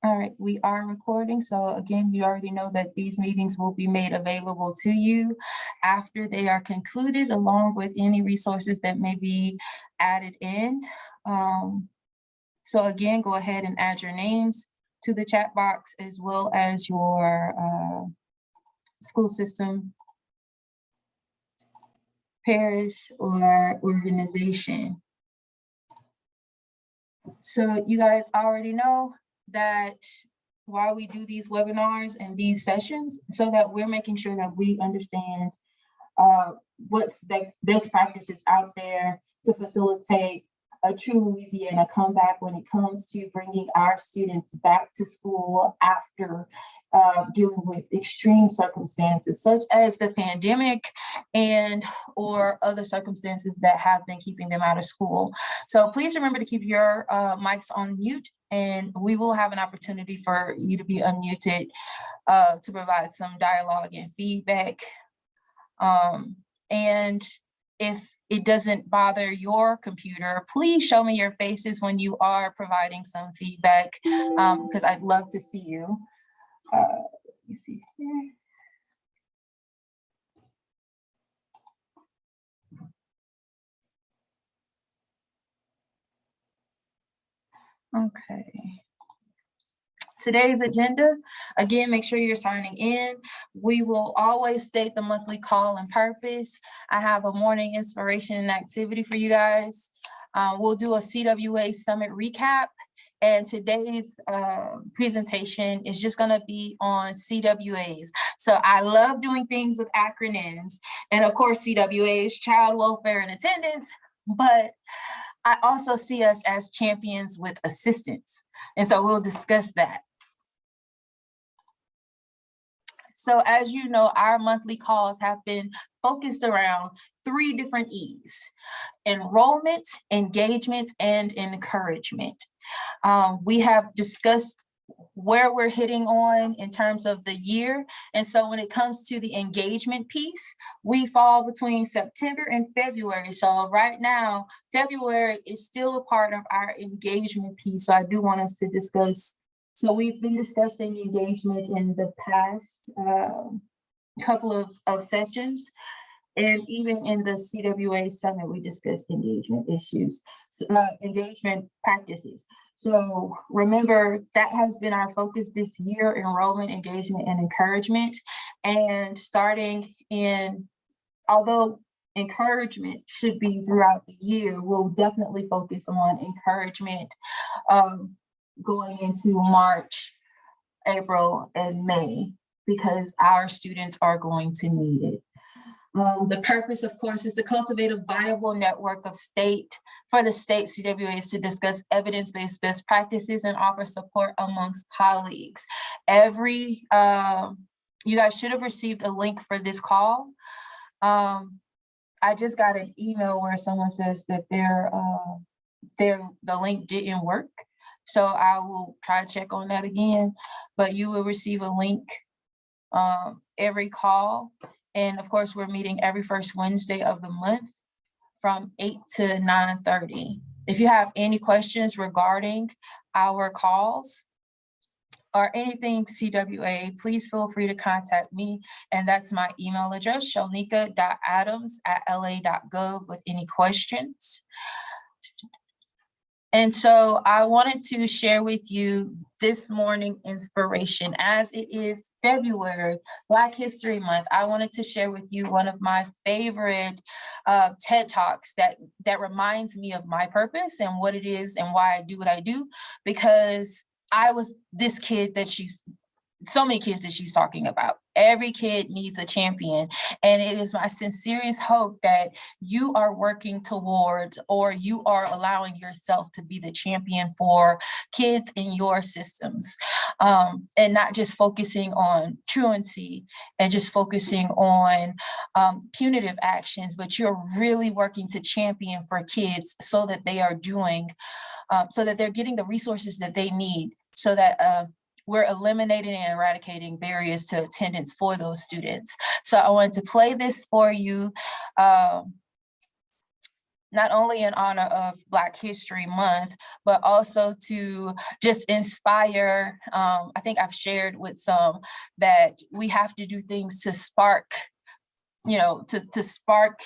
All right, we are recording. So again, you already know that these meetings will be made available to you after they are concluded, along with any resources that may be added in. So again, go ahead and add your names to the chat box as well as your school system, parish, or organization. So you guys already know that while we do these webinars and these sessions, so that we're making sure that we understand what's best practices out there to facilitate a true Louisiana comeback when it comes to bringing our students back to school after dealing with extreme circumstances such as the pandemic and or other circumstances that have been keeping them out of school. So please remember to keep your mics on mute, and we will have an opportunity for you to be unmuted to provide some dialogue and feedback. And if it doesn't bother your computer, please show me your faces when you are providing some feedback, because I'd love to see you. Let me see here. Okay. Today's agenda, again, make sure you're signing in. We will always state the monthly call and purpose. I have a morning inspiration and activity for you guys. We'll do a CWA Summit recap. And today's presentation is just gonna be on CWAs. So I love doing things with acronyms. And of course, CWAs, Child Welfare and Attendance, but I also see us as champions with assistance. And so we'll discuss that. So as you know, our monthly calls have been focused around 3 different E's: enrollment, engagement, and encouragement. We have discussed where we're hitting on in terms of the year. And so when it comes to the engagement piece, we fall between September and February. So right now, February is still a part of our engagement piece. So I do want us to discuss. So we've been discussing engagement in the past couple of sessions. And even in the CWA Summit, we discussed engagement issues, engagement practices. So remember, that has been our focus this year: enrollment, engagement, and encouragement. And starting in, although encouragement should be throughout the year, we'll definitely focus on encouragement going into March, April, and May, because our students are going to need it. The purpose, of course, is to cultivate a viable network of for the state CWAs to discuss evidence-based best practices and offer support amongst colleagues. You guys should have received a link for this call. I just got an email where someone says that the link didn't work. So I will try to check on that again, but you will receive a link every call. And of course, we're meeting every first Wednesday of the month from 8 to 9:30. If you have any questions regarding our calls or anything CWA, please feel free to contact me. And that's my email address, shonika.adams@la.gov, with any questions. And so I wanted to share with you this morning inspiration. As it is February, Black History Month, I wanted to share with you one of my favorite TED Talks that reminds me of my purpose and what it is and why I do what I do, because I was this kid that so many kids that she's talking about. Every kid needs a champion. And it is my sincerest hope that you are working towards, or you are allowing yourself to be the champion for kids in your systems, and not just focusing on truancy and just focusing on punitive actions, but you're really working to champion for kids so that they are so that they're getting the resources that they need, so that we're eliminating and eradicating barriers to attendance for those students. So I wanted to play this for you. not only in honor of Black History Month, but also to just inspire. I think I've shared with some that we have to do things to spark, to spark,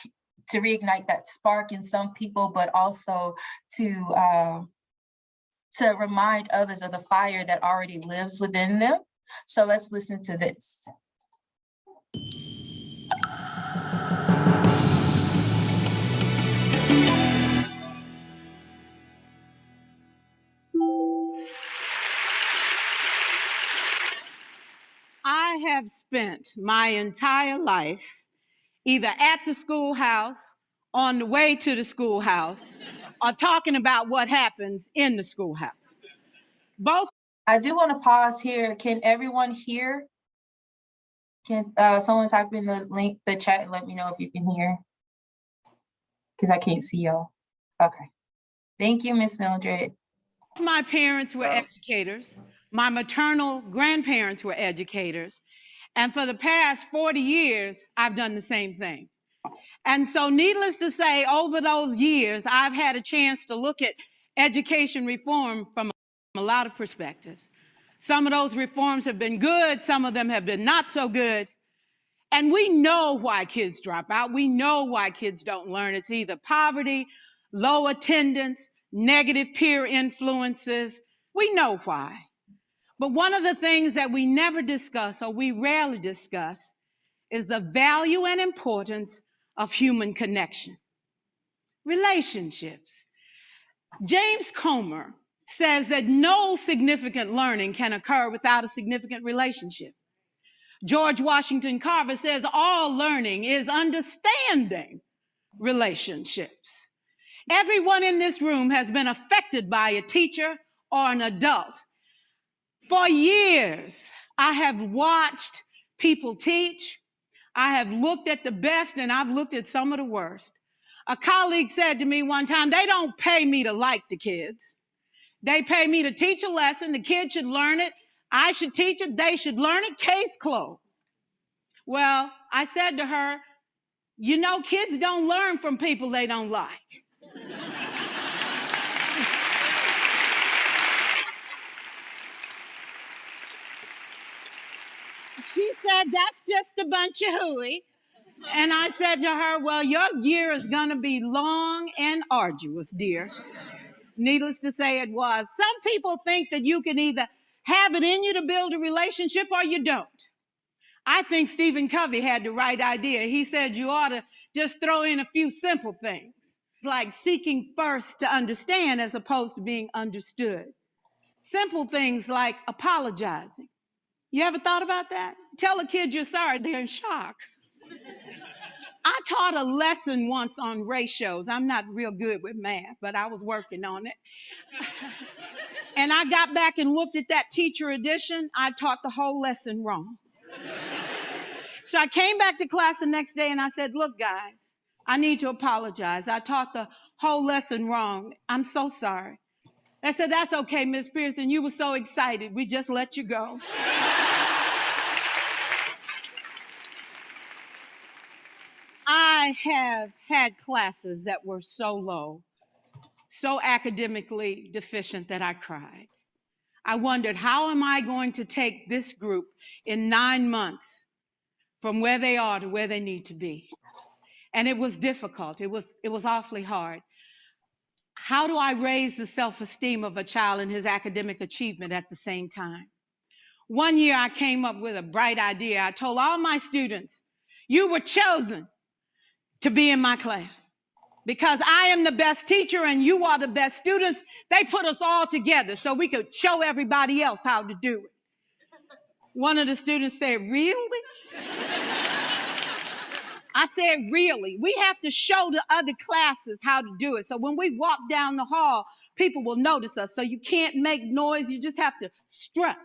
to reignite that spark in some people, but also to remind others of the fire that already lives within them. So let's listen to this. I have spent my entire life either at the schoolhouse, on the way to the schoolhouse, or talking about what happens in the schoolhouse. Both. I do want to pause here. Can everyone hear? Can someone type in the chat and let me know if you can hear? Because I can't see y'all. Okay. Thank you, Miss Mildred. My parents were educators. My maternal grandparents were educators. And for the past 40 years, I've done the same thing. And so needless to say, over those years, I've had a chance to look at education reform from a lot of perspectives. Some of those reforms have been good, some of them have been not so good. And we know why kids drop out. We know why kids don't learn. It's either poverty, low attendance, negative peer influences. We know why. But one of the things that we never discuss, or we rarely discuss, is the value and importance of human connection. Relationships. James Comer says that no significant learning can occur without a significant relationship. George Washington Carver says all learning is understanding relationships. Everyone in this room has been affected by a teacher or an adult. For years, I have watched people teach. I have looked at the best and I've looked at some of the worst. A colleague said to me one time, they don't pay me to like the kids. They pay me to teach a lesson. The kids should learn it. I should teach it. They should learn it. Case closed. Well, I said to her, you know, kids don't learn from people they don't like. She said, that's just a bunch of hooey. And I said to her, well, your year is going to be long and arduous, dear. Needless to say, it was. Some people think that you can either have it in you to build a relationship or you don't. I think Stephen Covey had the right idea. He said you ought to just throw in a few simple things, like seeking first to understand as opposed to being understood. Simple things like apologizing. You ever thought about that? Tell a kid you're sorry, they're in shock. I taught a lesson once on ratios. I'm not real good with math, but I was working on it. And I got back and looked at that teacher edition. I taught the whole lesson wrong. So I came back to class the next day and I said, look, guys, I need to apologize. I taught the whole lesson wrong. I'm so sorry. They said, that's okay, Miss Pearson. You were so excited. We just let you go. I have had classes that were so low, so academically deficient that I cried. I wondered, how am I going to take this group in 9 months from where they are to where they need to be? And it was difficult. It was awfully hard. How do I raise the self-esteem of a child and his academic achievement at the same time? One year I came up with a bright idea. I told all my students, you were chosen to be in my class because I am the best teacher and you are the best students. They put us all together so we could show everybody else how to do it. One of the students said, really? I said, really? We have to show the other classes how to do it. So when we walk down the hall, people will notice us. So you can't make noise. You just have to strut.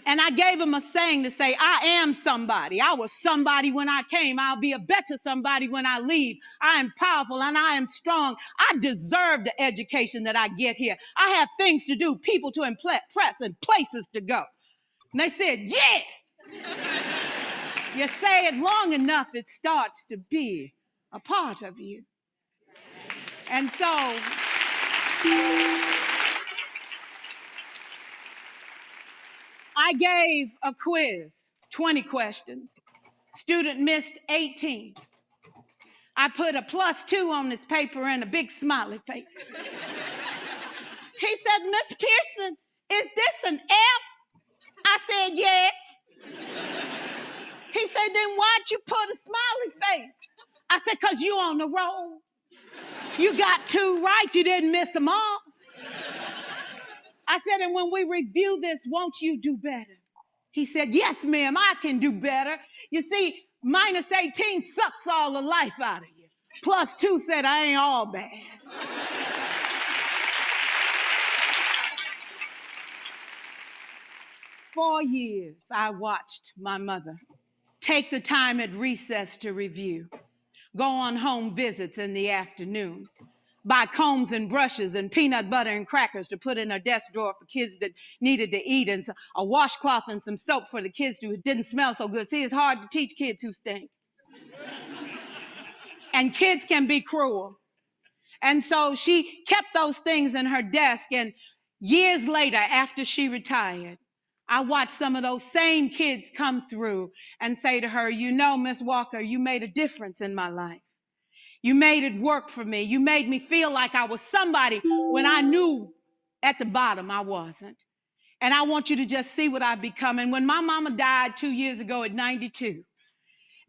And I gave him a saying to say, I am somebody. I was somebody when I came. I'll be a better somebody when I leave. I am powerful and I am strong. I deserve the education that I get here. I have things to do, people to impress, and places to go. And they said, yeah. You say it long enough, it starts to be a part of you. And so I gave a quiz, 20 questions. Student missed 18. I put a +2 on this paper and a big smiley face. He said, Miss Pearson, is this an F? I said, yes. He said, then why'd you put a smiley face? I said, because you on the roll. You got 2 right, you didn't miss them all. I said, and when we review this, won't you do better? He said, yes, ma'am, I can do better. You see, -18 sucks all the life out of you. +2 said, I ain't all bad. For years, I watched my mother take the time at recess to review, go on home visits in the afternoon, buy combs and brushes and peanut butter and crackers to put in her desk drawer for kids that needed to eat, and a washcloth and some soap for the kids who didn't smell so good. See, it's hard to teach kids who stink. And kids can be cruel. And so she kept those things in her desk, and years later, after she retired, I watched some of those same kids come through and say to her, you know, Miss Walker, you made a difference in my life. You made it work for me. You made me feel like I was somebody when I knew at the bottom I wasn't. And I want you to just see what I've become. And when my mama died 2 years ago at 92,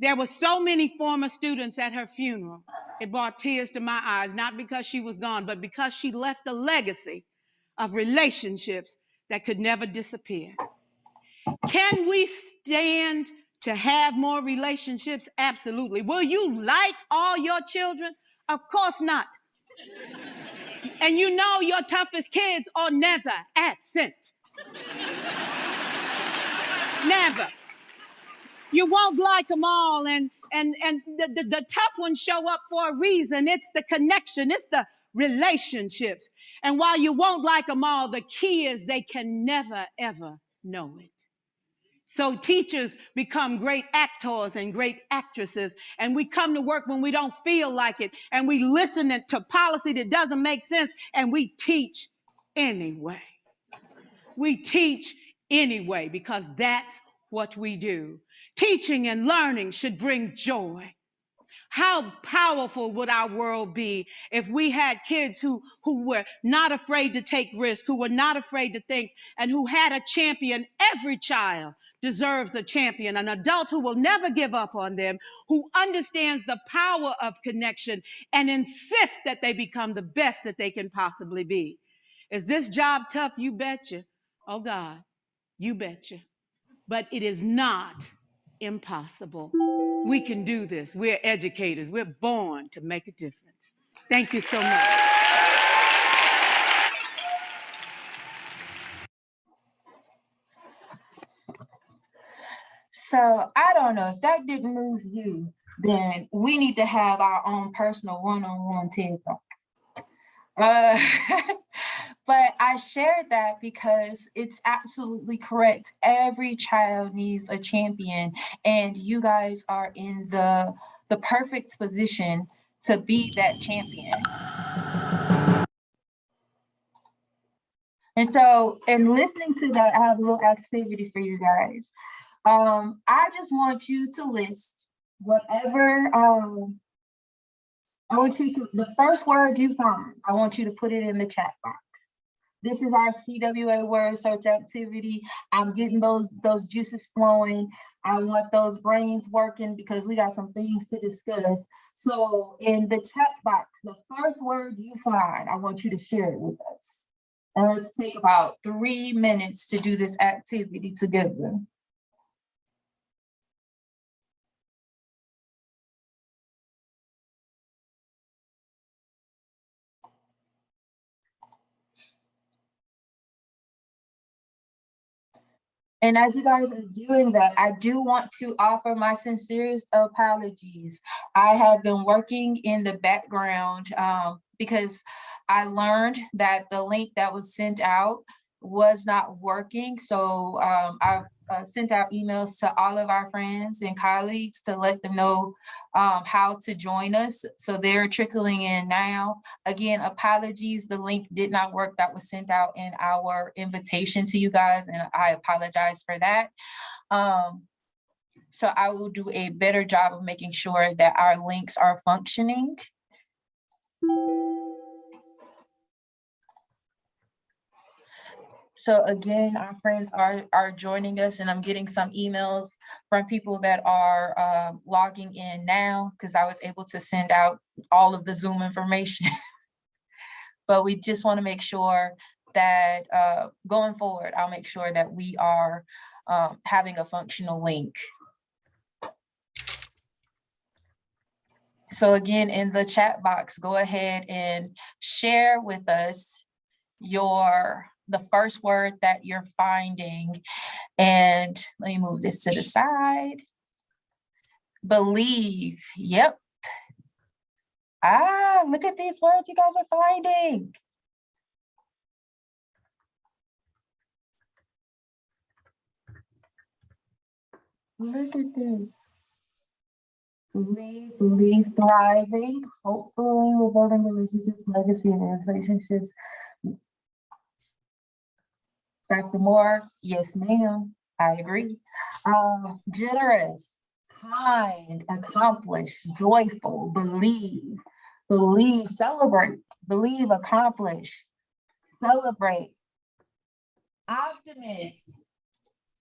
there were so many former students at her funeral. It brought tears to my eyes, not because she was gone, but because she left a legacy of relationships that could never disappear. Can we stand to have more relationships? Absolutely. Will you like all your children? Of course not. And you know your toughest kids are never absent. Never. You won't like them all, and the tough ones show up for a reason. It's the connection, it's the relationships. And while you won't like them all, the key is they can never, ever know it. So teachers become great actors and great actresses, and we come to work when we don't feel like it, and we listen to policy that doesn't make sense, and we teach anyway. We teach anyway because that's what we do. Teaching and learning should bring joy. How powerful would our world be if we had kids who were not afraid to take risks, who were not afraid to think, and who had a champion? Every child deserves a champion, an adult who will never give up on them, who understands the power of connection and insists that they become the best that they can possibly be. Is this job tough? You betcha. Oh God, you betcha. But it is not impossible. We can do this. We're educators. We're born to make a difference. Thank you so much. So I don't know if that didn't move you, then we need to have our own personal one-on-one TED Talk. But I shared that because it's absolutely correct. Every child needs a champion, and you guys are in the perfect position to be that champion. And so, in listening to that, I have a little activity for you guys. I just want you to list whatever I want you to, the first word you find, I want you to put it in the chat box. This is our CWA word search activity. I'm getting those juices flowing. I want those brains working because we got some things to discuss. So in the chat box, the first word you find, I want you to share it with us. And let's take about 3 minutes to do this activity together. And as you guys are doing that, I do want to offer my sincerest apologies. I have been working in the background because I learned that the link that was sent out was not working. So I've sent out emails to all of our friends and colleagues to let them know how to join us. So they're trickling in now. Again, apologies, the link did not work that was sent out in our invitation to you guys, and I apologize for that. So I will do a better job of making sure that our links are functioning. So again, our friends are joining us, and I'm getting some emails from people that are logging in now, because I was able to send out all of the Zoom information. But we just want to make sure that going forward, I'll make sure that we are having a functional link. So again, in the chat box, go ahead and share with us the first word that you're finding. And let me move this to the side. Believe, yep. Ah, look at these words you guys are finding. Look at this. Believe, thriving. Hopefully, we're building relationships, legacy, and relationships. Dr. Moore, yes, ma'am. I agree. Generous, kind, accomplished, joyful, believe, celebrate, believe, accomplish, celebrate, optimist.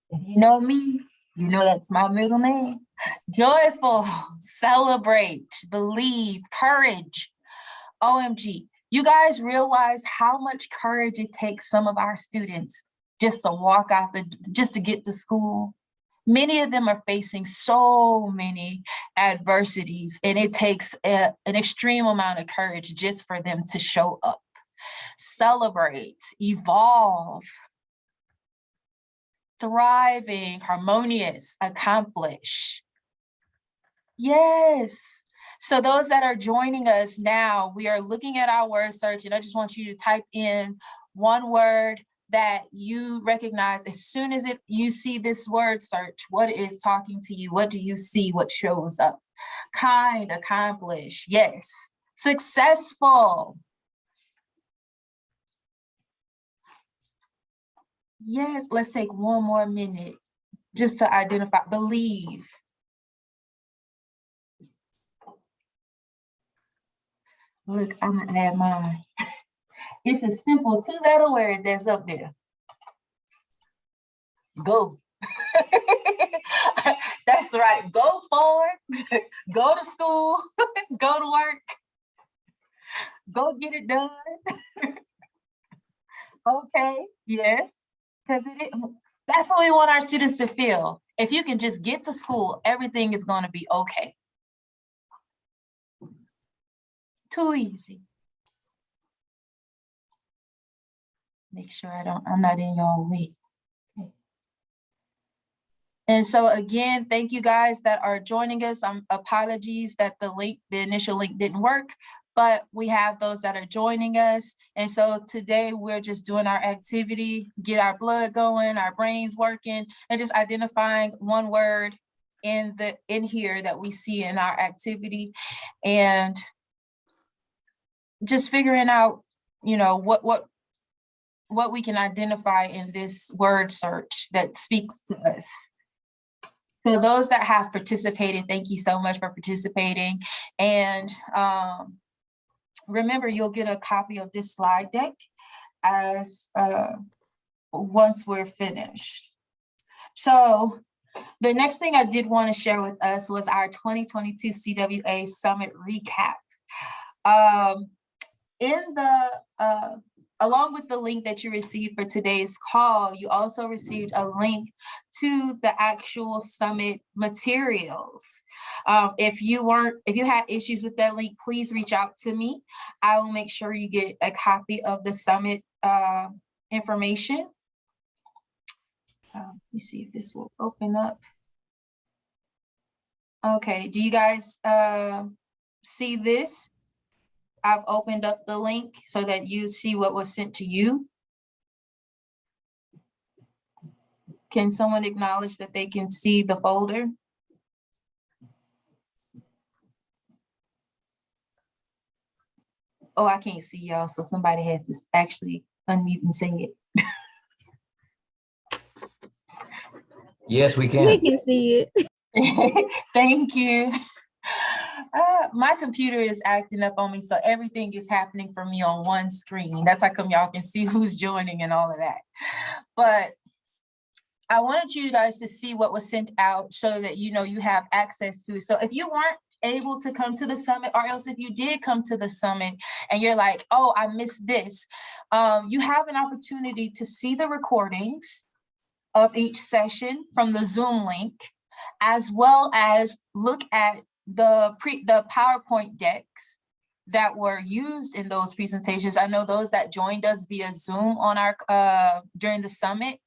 If you know me, you know that's my middle name. Joyful, celebrate, believe, courage. OMG, you guys realize how much courage it takes some of our students just to walk out just to get to school. Many of them are facing so many adversities, and it takes an extreme amount of courage just for them to show up. Celebrate, evolve, thriving, harmonious, accomplish. Yes. So those that are joining us now, we are looking at our word search, and I just want you to type in one word that you recognize as soon as you see this word search. What is talking to you? What do you see? What shows up? Kind, accomplish, yes. Successful. Yes, let's take one more minute just to identify. Believe. Look, I'm gonna add mine. It's a simple two-letter word that's up there. Go. That's right. Go forward. Go to school. Go to work. Go get it done. Okay. Yes. Because that's what we want our students to feel. If you can just get to school, everything is going to be okay. Too easy. Make sure I'm not in your way. Okay. And so again, thank you guys that are joining us. Apologies that the initial link didn't work, but we have those that are joining us. And so today we're just doing our activity, get our blood going, our brains working, and just identifying one word in here that we see in our activity, and just figuring out, what we can identify in this word search that speaks to us. So those that have participated, thank you so much for participating. And remember, you'll get a copy of this slide deck as once we're finished. So the next thing I did want to share with us was our 2022 CWA Summit recap. Along with the link that you received for today's call, you also received a link to the actual summit materials. If you had issues with that link, please reach out to me. I will make sure you get a copy of the summit information. Let me see if this will open up. Okay, do you guys see this? I've opened up the link so that you see what was sent to you. Can someone acknowledge that they can see the folder? Oh, I can't see y'all, so somebody has to actually unmute and say it. Yes, we We can. can see it. Thank you. My computer is acting up on me, so everything is happening for me on one screen. That's how come y'all can see who's joining and all of that. But I wanted you guys to see what was sent out so that you know you have access to it. So if you weren't able to come to the summit, or else if you did come to the summit and you're like, oh, I missed this, you have an opportunity to see the recordings of each session from the Zoom link, as well as look at the PowerPoint decks that were used in those presentations. I know those that joined us via Zoom on our during the summit,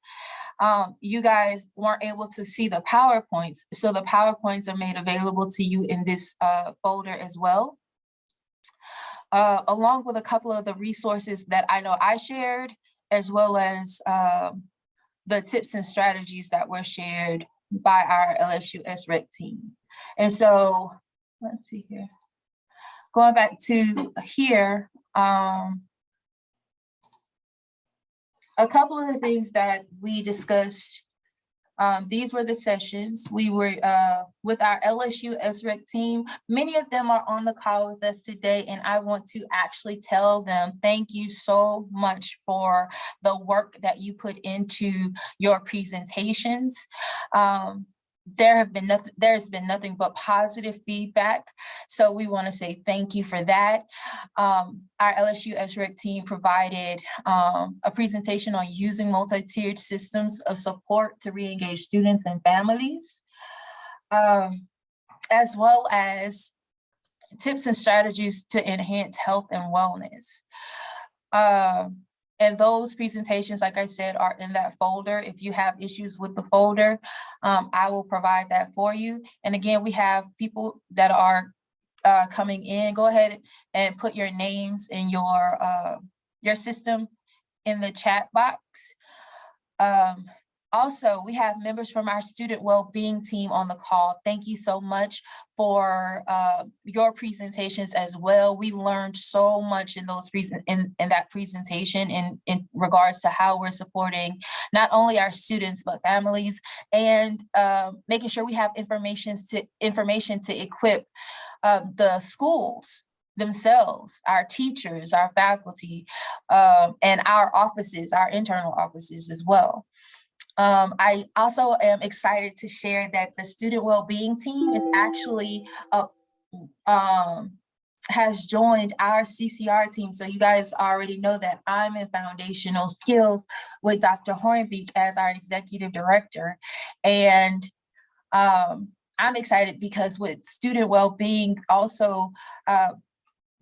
you guys weren't able to see the PowerPoints. So the PowerPoints are made available to you in this folder as well, along with a couple of the resources that I know I shared, as well as the tips and strategies that were shared by our LSU SREC team. And so, let's see here. Going back to here, a couple of the things that we discussed, these were the sessions. We were with our LSU SREC team. Many of them are on the call with us today, and I want to actually tell them thank you so much for the work that you put into your presentations. There's been nothing but positive feedback. So we want to say thank you for that. Our LSU SREC team provided a presentation on using multi-tiered systems of support to re-engage students and families, as well as tips and strategies to enhance health and wellness. And those presentations, like I said, are in that folder. If you have issues with the folder, I will provide that for you. And again, we have people that are coming in. Go ahead and put your names in your system in the chat box. Also, we have members from our student well-being team on the call. Thank you so much for your presentations as well. We learned so much in those in that presentation in regards to how we're supporting not only our students but families, and making sure we have information to equip the schools themselves, our teachers, our faculty, and our offices, our internal offices as well. I also am excited to share that the student well-being team is actually has joined our CCR team. So you guys already know that I'm in foundational skills with Dr. Hornbeek as our executive director. And I'm excited because with student well-being also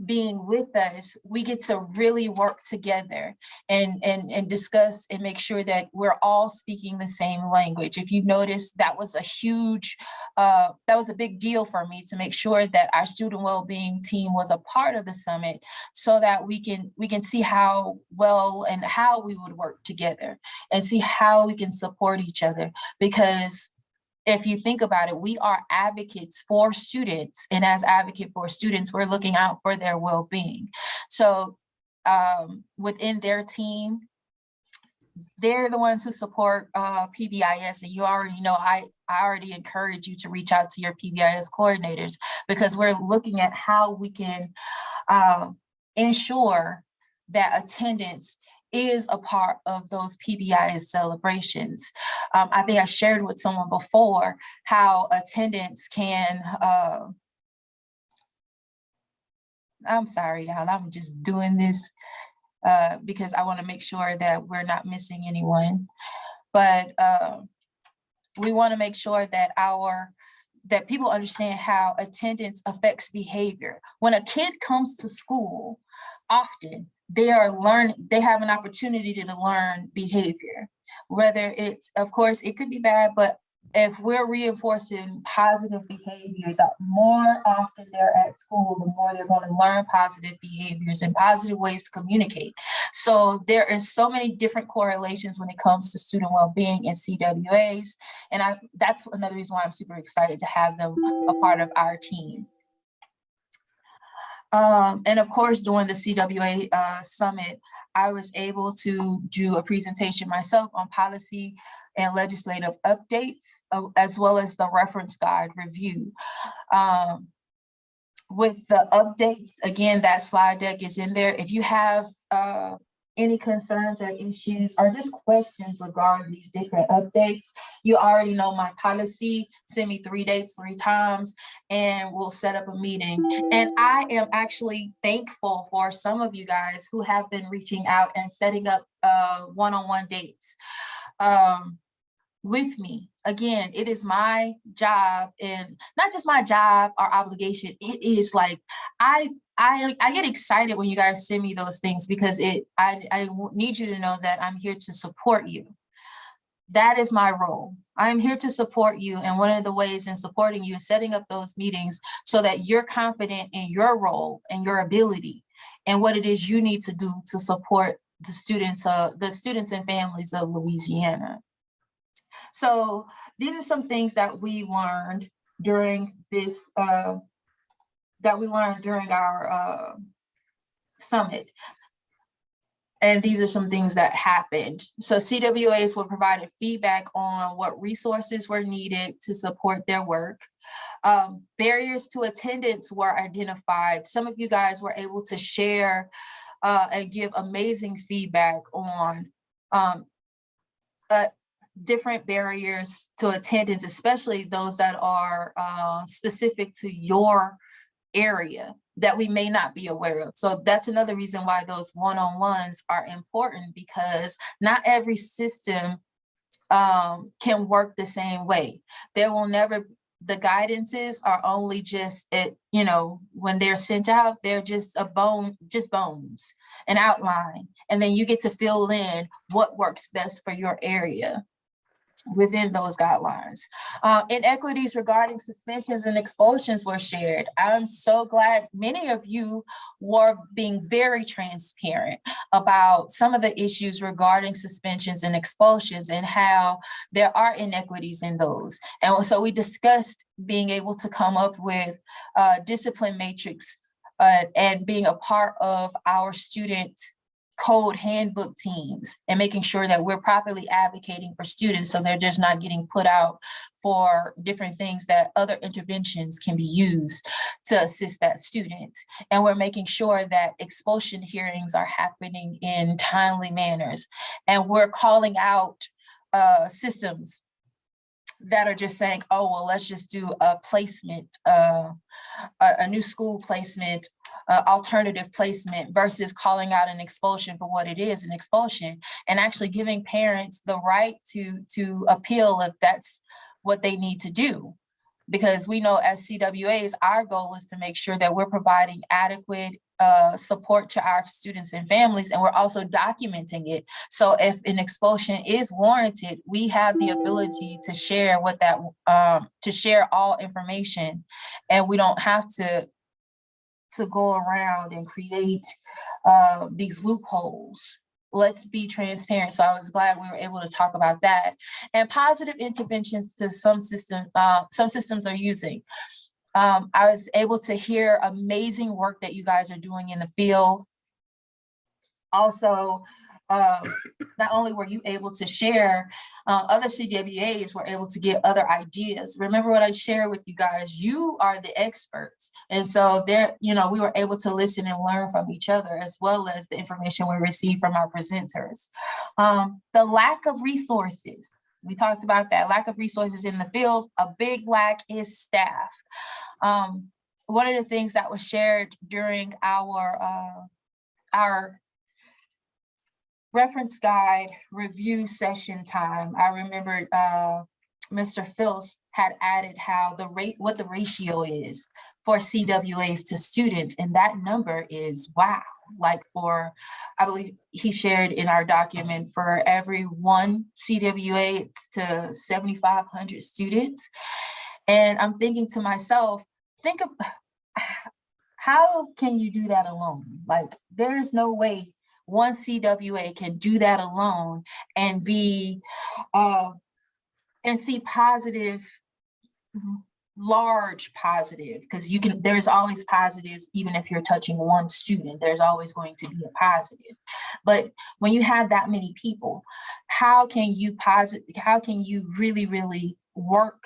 being with us, we get to really work together and discuss and make sure that we're all speaking the same language. If you notice, that was a huge, that was a big deal for me to make sure that our student well-being team was a part of the summit, so that we can see how well and how we would work together and see how we can support each other. Because if you think about it, we are advocates for students, and as advocate for students, we're looking out for their well-being. So within their team, they're the ones who support PBIS, and you already know I already encourage you to reach out to your PBIS coordinators, because we're looking at how we can ensure that attendance is a part of those PBIS celebrations. I think I shared with someone before how attendance can, I'm sorry, y'all, I'm just doing this because I want to make sure that we're not missing anyone. But we want to make sure that that people understand how attendance affects behavior. When a kid comes to school, often they have an opportunity to learn behavior. Whether it's, of course, it could be bad, but if we're reinforcing positive behavior, the more often they're at school, the more they're going to learn positive behaviors and positive ways to communicate. So there is so many different correlations when it comes to student well-being and CWAs. And that's another reason why I'm super excited to have them a part of our team. And of course, during the CWA summit, I was able to do a presentation myself on policy and legislative updates, as well as the reference guide review. With the updates, again, that slide deck is in there. If you have any concerns or issues or just questions regarding these different updates, you already know my policy. Send me 3 dates, 3 times, and we'll set up a meeting. And I am actually thankful for some of you guys who have been reaching out and setting up one-on-one dates with me. Again, it is my job, and not just my job or obligation. It is like I get excited when you guys send me those things, because I need you to know that I'm here to support you. That is my role. I'm here to support you, and one of the ways in supporting you is setting up those meetings so that you're confident in your role and your ability and what it is you need to do to support the students and families of Louisiana. So these are some things that we learned during this, our summit. And these are some things that happened. So CWAs were provided feedback on what resources were needed to support their work. Barriers to attendance were identified. Some of you guys were able to share and give amazing feedback on different barriers to attendance, especially those that are specific to your area that we may not be aware of. So that's another reason why those one-on-ones are important, because not every system can work the same way. There will never, the guidances are only just when they're sent out, they're just bones, an outline, and then you get to fill in what works best for your area within those guidelines. Inequities regarding suspensions and expulsions were shared. I'm so glad many of you were being very transparent about some of the issues regarding suspensions and expulsions and how there are inequities in those. And so we discussed being able to come up with a discipline matrix and being a part of our student code handbook teams and making sure that we're properly advocating for students so they're just not getting put out for different things that other interventions can be used to assist that student. And we're making sure that expulsion hearings are happening in timely manners. And we're calling out systems that are just saying, oh, well, let's just do a placement, a new school placement, alternative placement, versus calling out an expulsion for what it is, an expulsion, and actually giving parents the right to appeal if that's what they need to do. Because we know as CWAs, our goal is to make sure that we're providing adequate support to our students and families, and we're also documenting it. So if an expulsion is warranted, we have the ability to share to share all information, and we don't have to go around and create these loopholes. Let's be transparent. So I was glad we were able to talk about that. And positive interventions to some systems are using. I was able to hear amazing work that you guys are doing in the field. Also, not only were you able to share, other CWAs were able to get other ideas. Remember what I shared with you guys, you are the experts. And so there, we were able to listen and learn from each other, as well as the information we received from our presenters. The lack of resources. We talked about that lack of resources in the field. A big lack is staff. One of the things that was shared during our reference guide review session time, I remember Mr. Phils had added how what the ratio is for CWAs to students, and that number is wow. Like I believe he shared in our document, for every one CWA, it's to 7,500 students. And I'm thinking to myself, think of how can you do that alone? Like, there's no way one CWA can do that alone and be and see positive, large positive, because there's always positives. Even if you're touching one student, there's always going to be a positive. But when you have that many people, how can you really work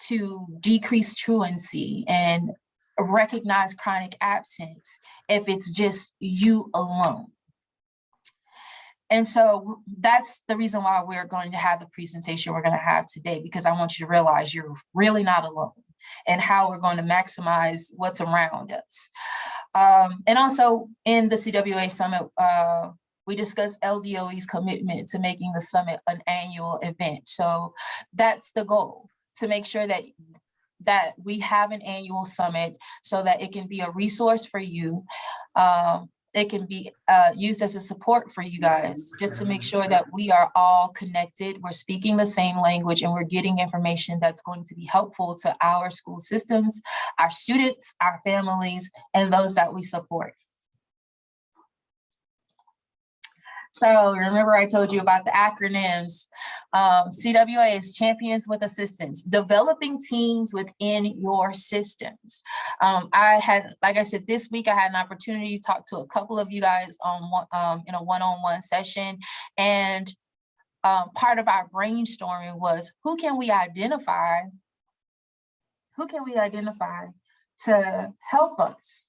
to decrease truancy and recognize chronic absence if it's just you alone? And so that's the reason why we're going to have the presentation we're going to have today, because I want you to realize you're really not alone, and how we're going to maximize what's around us. And also in the CWA Summit, we discussed LDOE's commitment to making the summit an annual event. So that's the goal, to make sure that we have an annual summit so that it can be a resource for you. It can be used as a support for you guys, just to make sure that we are all connected, we're speaking the same language, and we're getting information that's going to be helpful to our school systems, our students, our families, and those that we support. So remember I told you about the acronyms. CWA is Champions with Assistance, developing teams within your systems. Like I said, this week I had an opportunity to talk to a couple of you guys in a one-on-one session. And part of our brainstorming was, who can we identify to help us?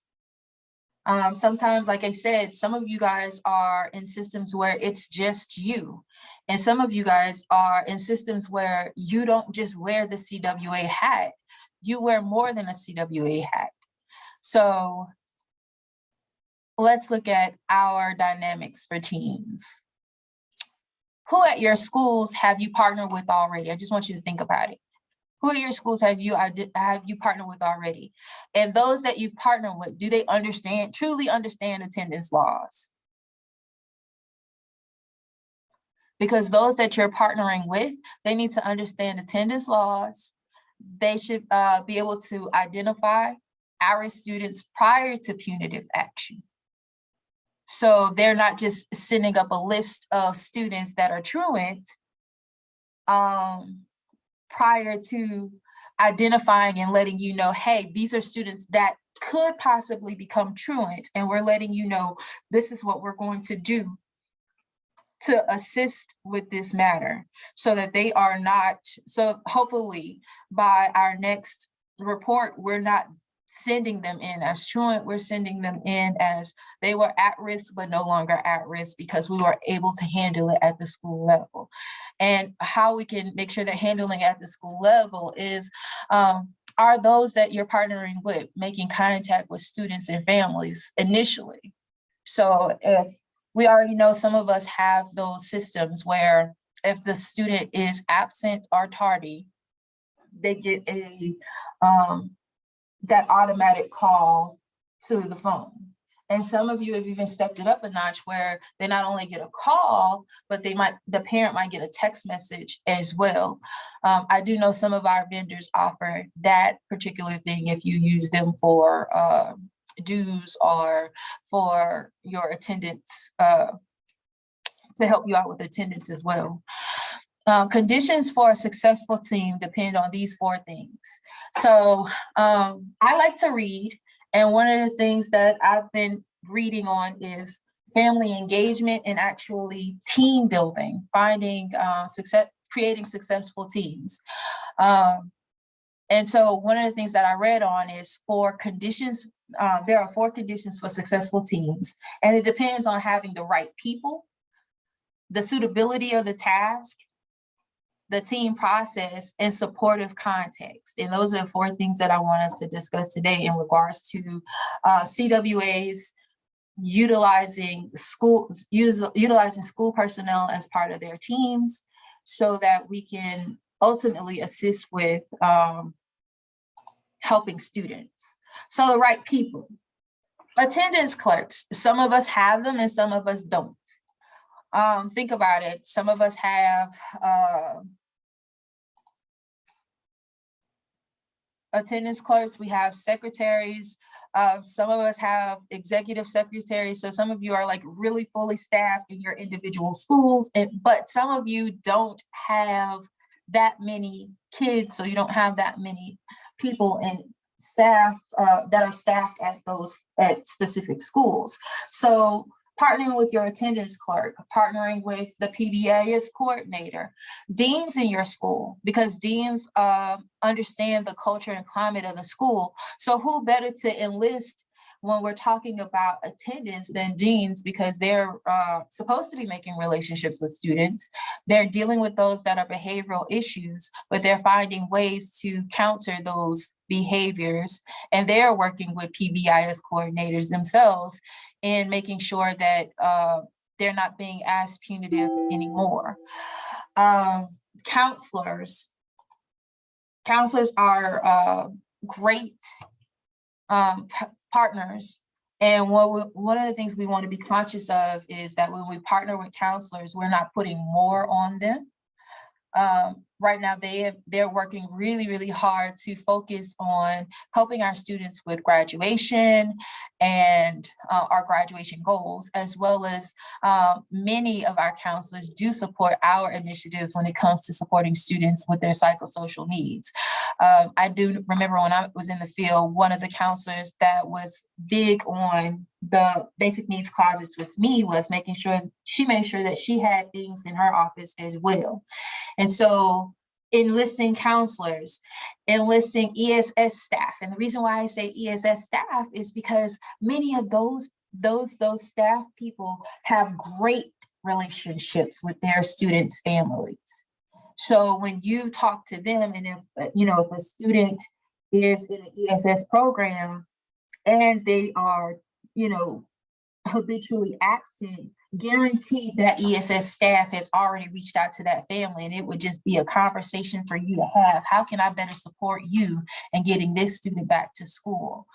Sometimes, like I said, some of you guys are in systems where it's just you. And some of you guys are in systems where you don't just wear the CWA hat, you wear more than a CWA hat. So let's look at our dynamics for teams. Who at your schools have you partnered with already? I just want you to think about it. Who at your schools have you partnered with already? And those that you've partnered with, do they truly understand attendance laws? Because those that you're partnering with, they need to understand attendance laws. They should be able to identify at-risk students prior to punitive action. So they're not just sending up a list of students that are truant prior to identifying and letting you know, hey, these are students that could possibly become truant, and we're letting you know this is what we're going to do to assist with this matter, so that they are not, so hopefully by our next report, we're not sending them in as truant, we're sending them in as they were at risk but no longer at risk, because we were able to handle it at the school level. And how we can make sure that handling at the school level is, are those that you're partnering with making contact with students and families initially? So if we already know, some of us have those systems where if the student is absent or tardy, they get that automatic call to the phone. And some of you have even stepped it up a notch, where they not only get a call, but the parent might get a text message as well. I do know some of our vendors offer that particular thing if you use them for dues or for your attendance, to help you out with attendance as well. Conditions for a successful team depend on these 4 things. So I like to read, and one of the things that I've been reading on is family engagement and actually team building, finding creating successful teams. And so one of the things that I read on is 4 conditions. There are 4 conditions for successful teams, and it depends on having the right people, the suitability of the task, the team process, and supportive context. And those are the 4 things that I want us to discuss today in regards to CWAs utilizing school personnel as part of their teams, so that we can ultimately assist with helping students. So the right people. Attendance clerks, some of us have them and some of us don't. Think about it. Some of us have attendance clerks, we have secretaries, some of us have executive secretaries. So some of you are like really fully staffed in your individual schools, but some of you don't have that many kids, so you don't have that many people in staff that are staffed at specific schools. So partnering with your attendance clerk, partnering with the PBIS coordinator, deans in your school, because deans understand the culture and climate of the school. So who better to enlist when we're talking about attendance than deans, because they're supposed to be making relationships with students. They're dealing with those that are behavioral issues, but they're finding ways to counter those behaviors. And they're working with PBIS coordinators themselves in making sure that they're not being as punitive anymore. Counselors are great partners. And one of the things we want to be conscious of is that when we partner with counselors, we're not putting more on them. Right now, they're working really, really hard to focus on helping our students with graduation and our graduation goals, as well as many of our counselors do support our initiatives when it comes to supporting students with their psychosocial needs. I do remember when I was in the field, one of the counselors that was big on the basic needs closets with me was making sure she made sure that she had things in her office as well. And so enlisting counselors, enlisting ESS staff. And the reason why I say ESS staff is because many of those staff people have great relationships with their students' families. So when you talk to them, and if a student is in an ESS program and they are, habitually absent, guaranteed that ESS staff has already reached out to that family, and it would just be a conversation for you to have. How can I better support you in getting this student back to school?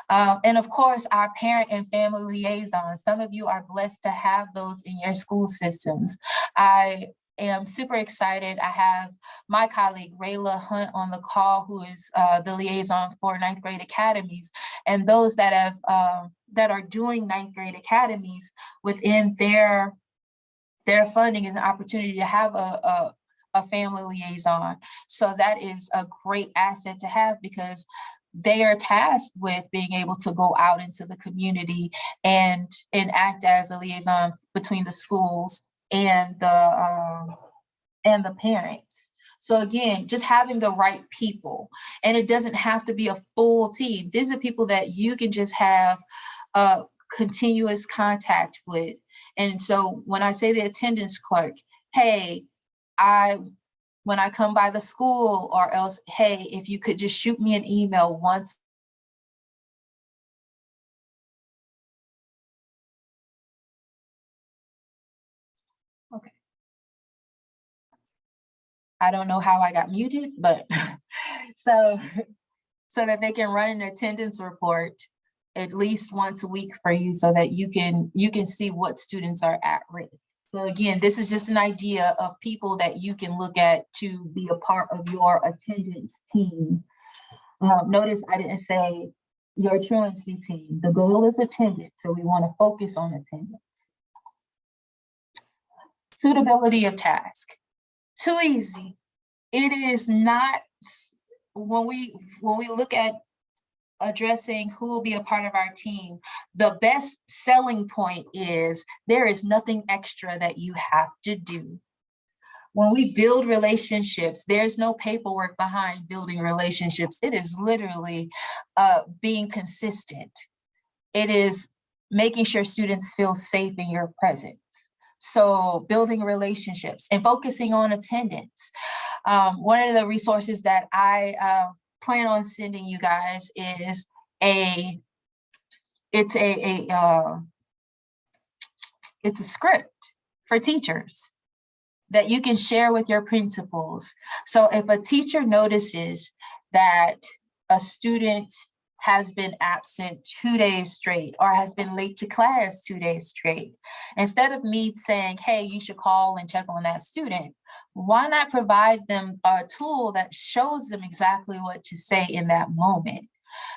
And of course, our parent and family liaisons. Some of you are blessed to have those in your school systems. I am super excited. I have my colleague Rayla Hunt on the call, who is the liaison for ninth grade academies, and those that have that are doing ninth grade academies within their funding is an opportunity to have a family liaison. So that is a great asset to have, because they are tasked with being able to go out into the community and act as a liaison between the schools and the parents. So again, just having the right people, and it doesn't have to be a full team. These are people that you can just have a continuous contact with. And so when I say the attendance clerk, hey, when I come by the school, or else, hey, if you could just shoot me an email once. Okay. I don't know how I got muted, but so that they can run an attendance report at least once a week for you, so that you can see what students are at risk. So again, this is just an idea of people that you can look at to be a part of your attendance team. Notice I didn't say your truancy team. The goal is attendance, so we want to focus on attendance. Suitability of task. Too easy. It is not. When we look at addressing who will be a part of our team, the best selling point is there is nothing extra that you have to do. When we build relationships, there's no paperwork behind building relationships. It is literally being consistent. It is making sure students feel safe in your presence. So building relationships and focusing on attendance. One of the resources that I plan on sending you guys is it's a script for teachers that you can share with your principals. So if a teacher notices that a student has been absent 2 days straight or has been late to class 2 days straight, instead of me saying, hey, you should call and check on that student, why not provide them a tool that shows them exactly what to say in that moment,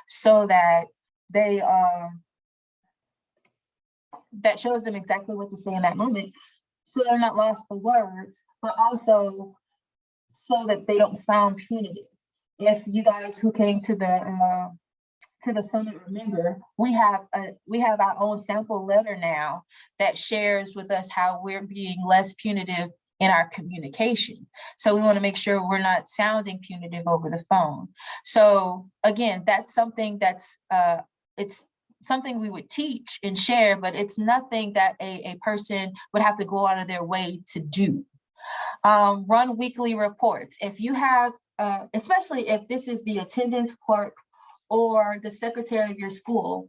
so that they that shows them exactly what to say in that moment, so they're not lost for words, but also so that they don't sound punitive. If you guys who came to the summit remember, we have our own sample letter now that shares with us how we're being less punitive in our communication. So we want to make sure we're not sounding punitive over the phone. So again, that's something that's it's something we would teach and share, but it's nothing that a person would have to go out of their way to do. Run weekly reports. If you have, especially if this is the attendance clerk or the secretary of your school.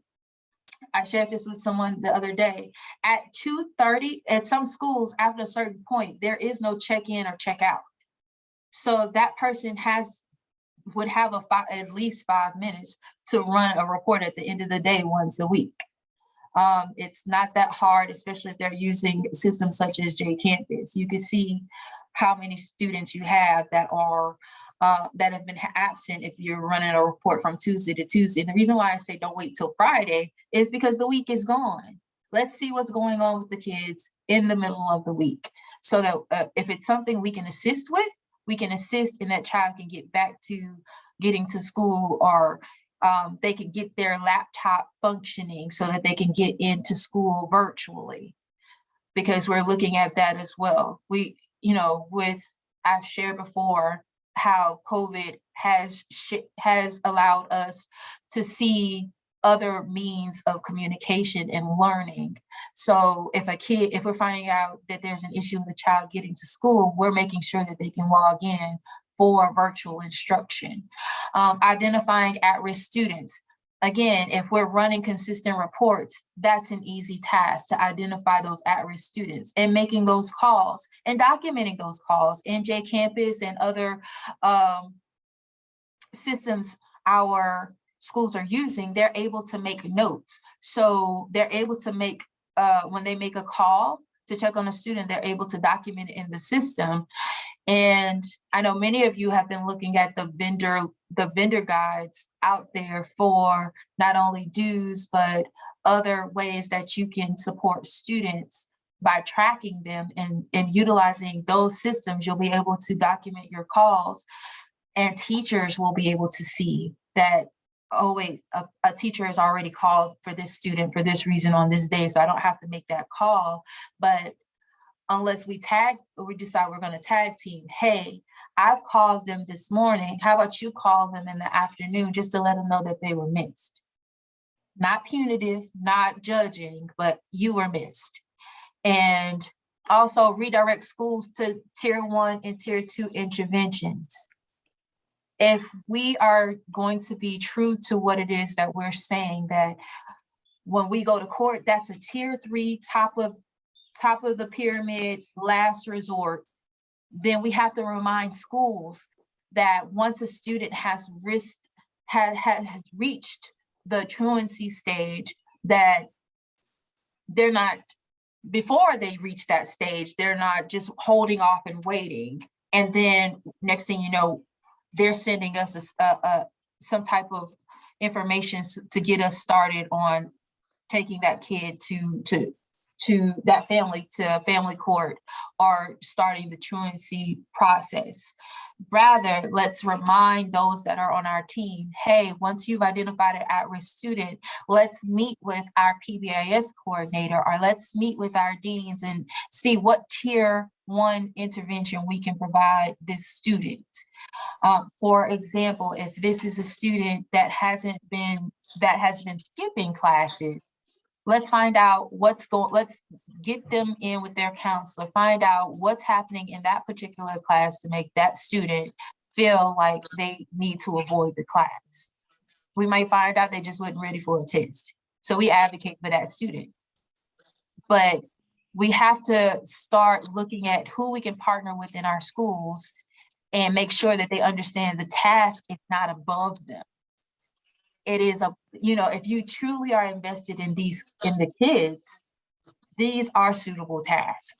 I shared this with someone the other day. At 2:30, at some schools, after a certain point, there is no check-in or check-out. So that person would have at least 5 minutes to run a report at the end of the day once a week. It's not that hard, especially if they're using systems such as JCampus. You can see how many students you have that are that have been absent if you're running a report from Tuesday to Tuesday. And the reason why I say don't wait till Friday is because the week is gone. Let's see what's going on with the kids in the middle of the week, so that if it's something we can assist with, we can assist, and that child can get back to getting to school, or they can get their laptop functioning so that they can get into school virtually, because we're looking at that as well. I've shared before how COVID has allowed us to see other means of communication and learning. So if we're finding out that there's an issue with a child getting to school, we're making sure that they can log in for virtual instruction. Identifying at-risk students. Again, if we're running consistent reports, that's an easy task to identify those at-risk students, and making those calls and documenting those calls in JCampus and other systems our schools are using. They're able to make notes. So they're able to make, when they make a call to check on a student, they're able to document it in the system. And I know many of you have been looking at the vendor guides out there for not only dues, but other ways that you can support students by tracking them, and utilizing those systems. You'll be able to document your calls, and teachers will be able to see that, oh wait, a teacher has already called for this student for this reason on this day, so I don't have to make that call. But unless we decide we're going to tag team, hey, I've called them this morning, how about you call them in the afternoon, just to let them know that they were missed. Not punitive, not judging, but you were missed. And also redirect schools to tier 1 and tier 2 interventions. If we are going to be true to what it is that we're saying, that when we go to court, that's a tier 3, top of the pyramid, last resort, then we have to remind schools that once a student has reached the truancy stage, that they're not, before they reach that stage, they're not just holding off and waiting. And then next thing you know, they're sending us some type of information to get us started on taking that kid to that family to family court, or starting the truancy process. Rather, let's remind those that are on our team, hey, once you've identified an at-risk student, let's meet with our PBIS coordinator, or let's meet with our deans and see what tier 1 intervention we can provide this student. For example, if this is a student that has been skipping classes, let's find out let's get them in with their counselor, find out what's happening in that particular class to make that student feel like they need to avoid the class. We might find out they just wasn't ready for a test, so we advocate for that student. But we have to start looking at who we can partner with in our schools and make sure that they understand the task is not above them. it is if you truly are invested in the kids, these are suitable tasks.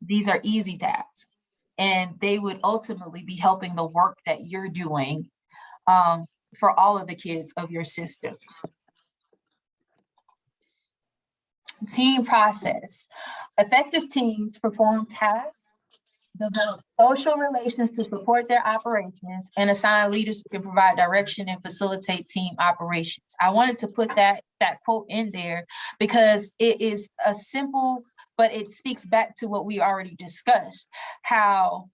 These are easy tasks, and they would ultimately be helping the work that you're doing for all of the kids of your systems. Team process. Effective teams perform tasks, develop social relations to support their operations, and assign leaders who can provide direction and facilitate team operations. I wanted to put that quote in there because it is a simple, but it speaks back to what we already discussed, how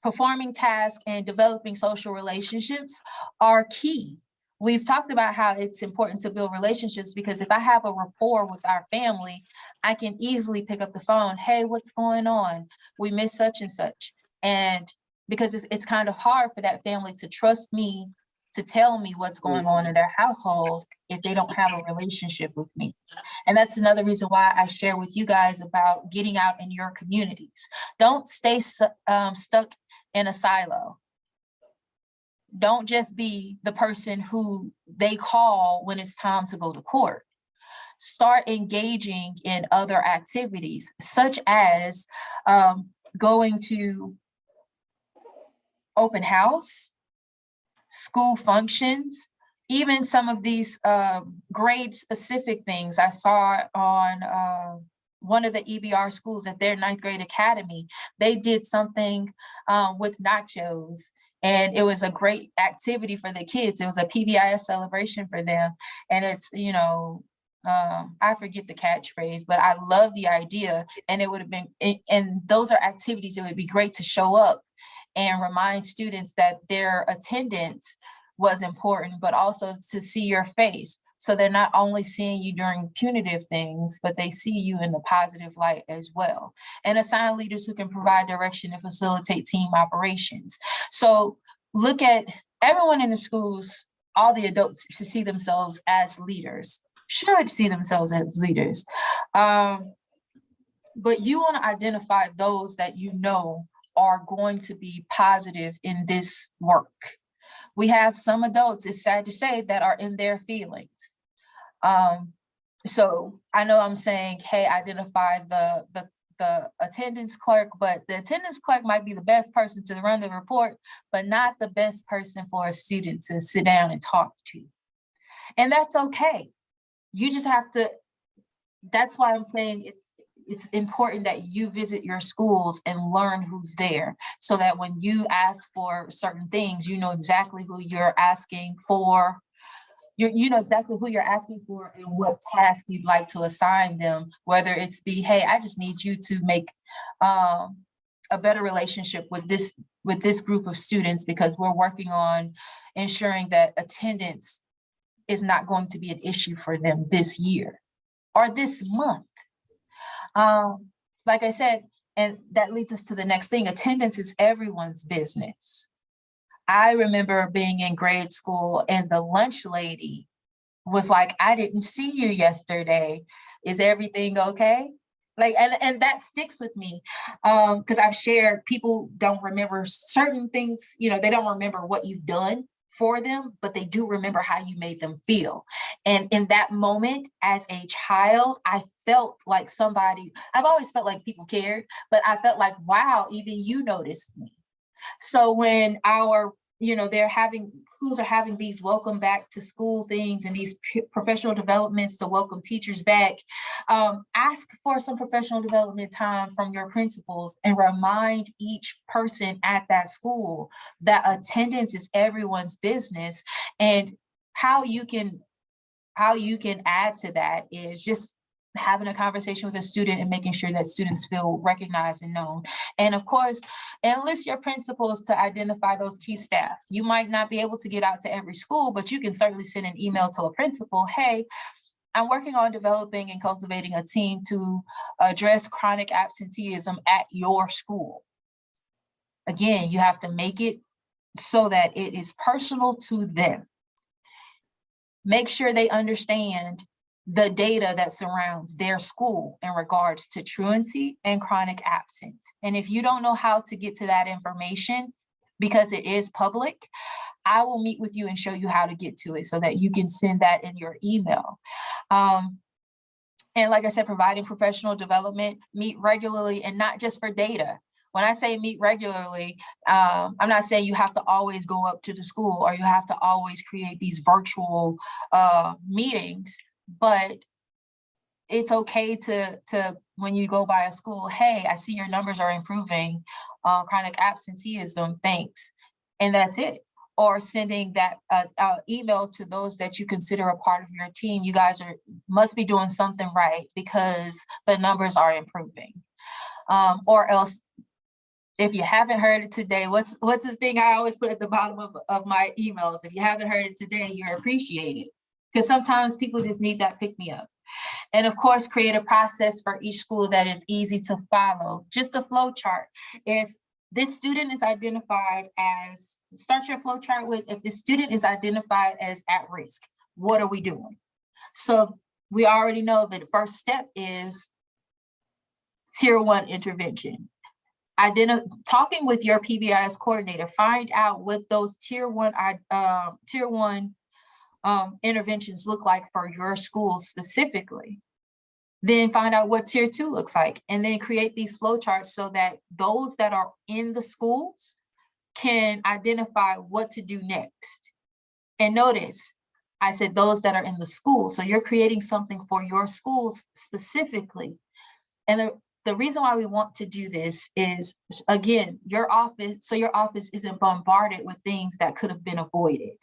performing tasks and developing social relationships are key. We've talked about how it's important to build relationships because if I have a rapport with our family, I can easily pick up the phone. Hey, what's going on? We miss such and such. And because it's kind of hard for that family to trust me to tell me what's going on in their household if they don't have a relationship with me. And that's another reason why I share with you guys about getting out in your communities. Don't stay stuck in a silo. Don't just be the person who they call when it's time to go to court. Start engaging in other activities, such as going to open house, school functions, even some of these grade specific things. I saw on one of the EBR schools at their 9th grade academy, they did something with nachos. And it was a great activity for the kids. It was a PBIS celebration for them. And it's, I forget the catchphrase, but I love the idea. And it would have been, and those are activities that would be great to show up and remind students that their attendance was important, but also to see your face. So they're not only seeing you during punitive things, but they see you in the positive light as well. And assign leaders who can provide direction and facilitate team operations. So look at everyone in the schools, all the adults should see themselves as leaders, But you want to identify those that you know are going to be positive in this work. We have some adults, it's sad to say, that are in their feelings. So I know I'm saying, hey, identify the attendance clerk, but the attendance clerk might be the best person to run the report, but not the best person for a student to sit down and talk to. And that's okay. You just have to, that's why I'm saying it's important that you visit your schools and learn who's there, so that when you ask for certain things, you know exactly who you're asking for. You know exactly who you're asking for and what task you'd like to assign them, whether it's be, hey, I just need you to make a better relationship with this group of students because we're working on ensuring that attendance is not going to be an issue for them this year or this month. Like I said, and that leads us to the next thing, attendance is everyone's business. I remember being in grade school and the lunch lady was like, I didn't see you yesterday. Is everything okay? Like, and that sticks with me because I've shared, people don't remember certain things, they don't remember what you've done for them, but they do remember how you made them feel. And in that moment, as a child, I felt like somebody, I've always felt like people cared, but I felt like, wow, even you noticed me. So when schools are having these welcome back to school things and these professional developments to welcome teachers back, ask for some professional development time from your principals and remind each person at that school that attendance is everyone's business. And how you can add to that is just having a conversation with a student and making sure that students feel recognized and known. And of course, enlist your principals to identify those key staff. You might not be able to get out to every school, but you can certainly send an email to a principal. Hey, I'm working on developing and cultivating a team to address chronic absenteeism at your school. Again, you have to make it so that it is personal to them. Make sure they understand the data that surrounds their school in regards to truancy and chronic absence. And if you don't know how to get to that information, because it is public, I will meet with you and show you how to get to it so that you can send that in your email. And like I said, providing professional development, meet regularly, and not just for data. When I say meet regularly, I'm not saying you have to always go up to the school or you have to always create these virtual meetings, but it's okay to when you go by a school, hey, I see your numbers are improving, chronic absenteeism, thanks. And that's it. Or sending that email to those that you consider a part of your team. You guys must be doing something right because the numbers are improving. Or else, if you haven't heard it today, what's this thing I always put at the bottom of my emails? If you haven't heard it today, you're appreciated. Because sometimes people just need that pick me up. And of course, create a process for each school that is easy to follow. Just a flow chart. If this student is identified as, start your flow chart with, if the student is identified as at risk, what are we doing? So we already know that the first step is tier 1 intervention. Talking with your PBIS coordinator, find out what those tier 1 interventions look like for your school specifically. Then find out what tier 2 looks like, and then create these flow charts so that those that are in the schools can identify what to do next. And notice, I said those that are in the school. So you're creating something for your schools specifically. And the reason why we want to do this is, again, your office isn't bombarded with things that could have been avoided.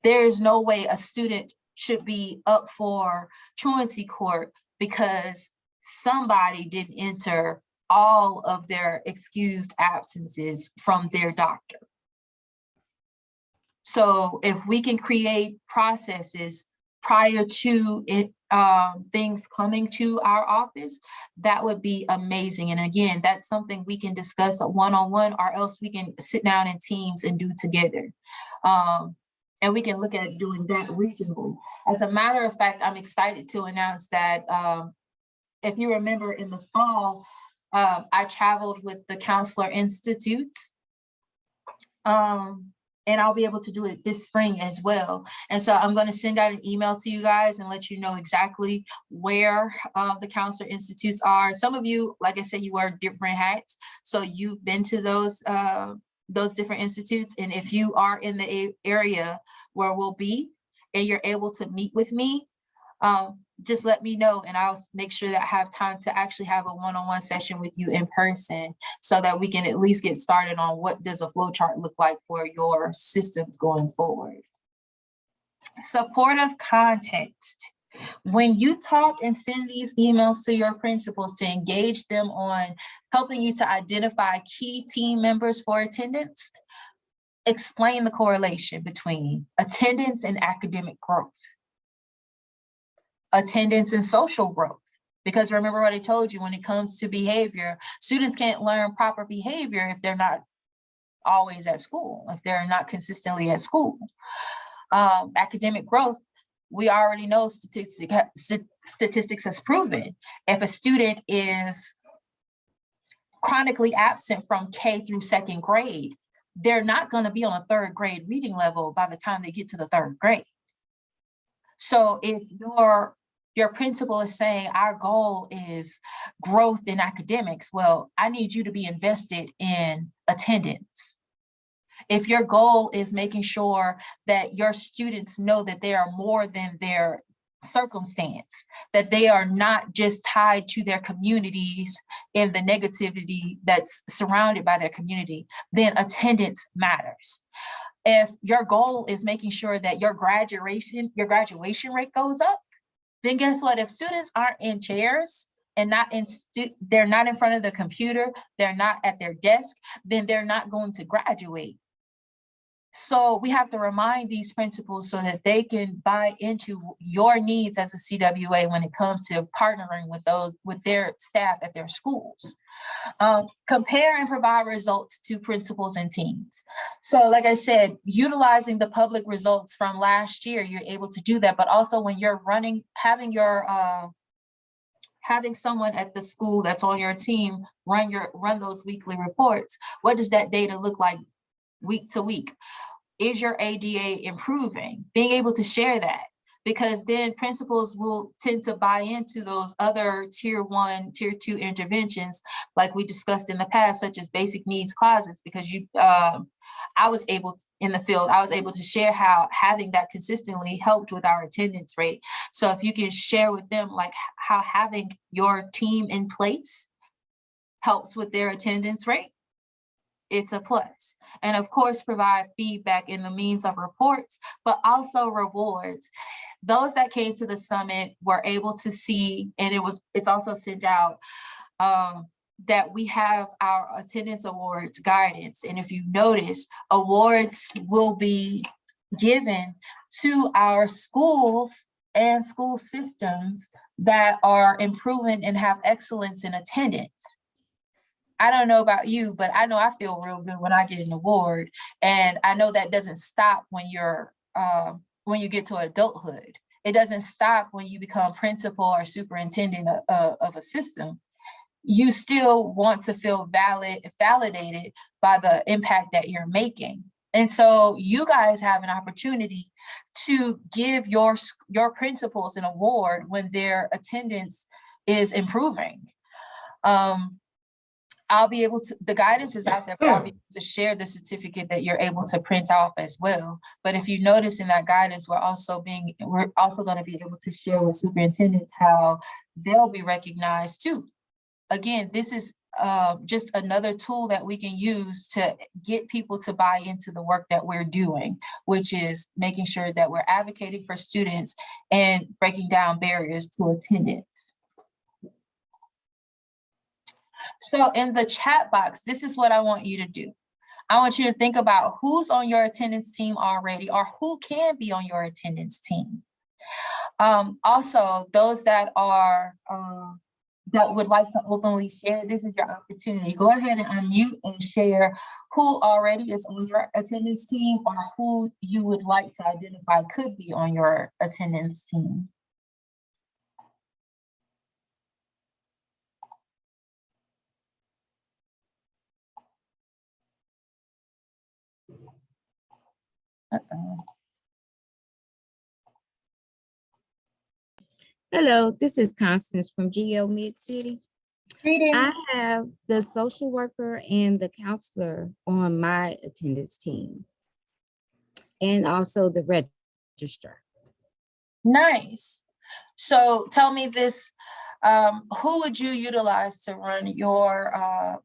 There is no way a student should be up for truancy court because somebody didn't enter all of their excused absences from their doctor. So if we can create processes prior to it, things coming to our office, that would be amazing. And again, that's something we can discuss one-on-one, or else we can sit down in teams and do together. And we can look at doing that regionally. As a matter of fact, I'm excited to announce that if you remember in the fall, I traveled with the Counselor Institutes. And I'll be able to do it this spring as well. And so I'm going to send out an email to you guys and let you know exactly where the Counselor Institutes are. Some of you, like I said, you wear different hats. So you've been to those different institutes. And if you are in the area where we'll be and you're able to meet with me, just let me know and I'll make sure that I have time to actually have a one-on-one session with you in person so that we can at least get started on what does a flow chart look like for your systems going forward. Supportive context. When you talk and send these emails to your principals to engage them on helping you to identify key team members for attendance, explain the correlation between attendance and academic growth. Attendance and social growth. Because remember what I told you, when it comes to behavior, students can't learn proper behavior if they're not always at school, if they're not consistently at school. Academic growth, we already know statistics has proven if a student is chronically absent from K through 2nd grade, they're not going to be on a 3rd grade reading level by the time they get to the 3rd grade. So if your principal is saying our goal is growth in academics, well, I need you to be invested in attendance. If your goal is making sure that your students know that they are more than their circumstance, that they are not just tied to their communities and the negativity that's surrounded by their community, then attendance matters. If your goal is making sure that your graduation rate goes up, then guess what? If students aren't in chairs and they're not in front of the computer, they're not at their desk, then they're not going to graduate. So we have to remind these principals so that they can buy into your needs as a CWA when it comes to partnering with their staff at their schools. Compare and provide results to principals and teams. So like I said, utilizing the public results from last year, you're able to do that, but also when you're having someone at the school that's on your team run those weekly reports, what does that data look like week to week. Is your ADA improving? Being able to share that, because then principals will tend to buy into those other tier 1, tier 2 interventions, like we discussed in the past, such as basic needs closets, because I was able to, in the field, I was able to share how having that consistently helped with our attendance rate. So if you can share with them like how having your team in place helps with their attendance rate, it's a plus. And of course, provide feedback in the means of reports, but also rewards. Those that came to the summit were able to see, and it's also sent out, that we have our attendance awards guidance. And if you notice, awards will be given to our schools and school systems that are improving and have excellence in attendance. I don't know about you, but I know I feel real good when I get an award. And I know that doesn't stop when you get to adulthood. It doesn't stop when you become principal or superintendent of a system. You still want to feel validated by the impact that you're making. And so you guys have an opportunity to give your principals an award when their attendance is improving. I'll be able to, the guidance is out there, but I'll be able to share the certificate that you're able to print off as well. But if you notice in that guidance, we're also going to be able to share with superintendents how they'll be recognized too. Again, this is just another tool that we can use to get people to buy into the work that we're doing, which is making sure that we're advocating for students and breaking down barriers to attendance. So in the chat box, this is what I want you to do. I want you to think about who's on your attendance team already, or who can be on your attendance team. Also, those that are that would like to openly share, this is your opportunity. Go ahead and unmute and share who already is on your attendance team, or who you would like to identify could be on your attendance team. Hello, this is Constance from GL Mid City. Greetings. I have the social worker and the counselor on my attendance team, and also the registrar. Nice. So tell me this, who would you utilize to run your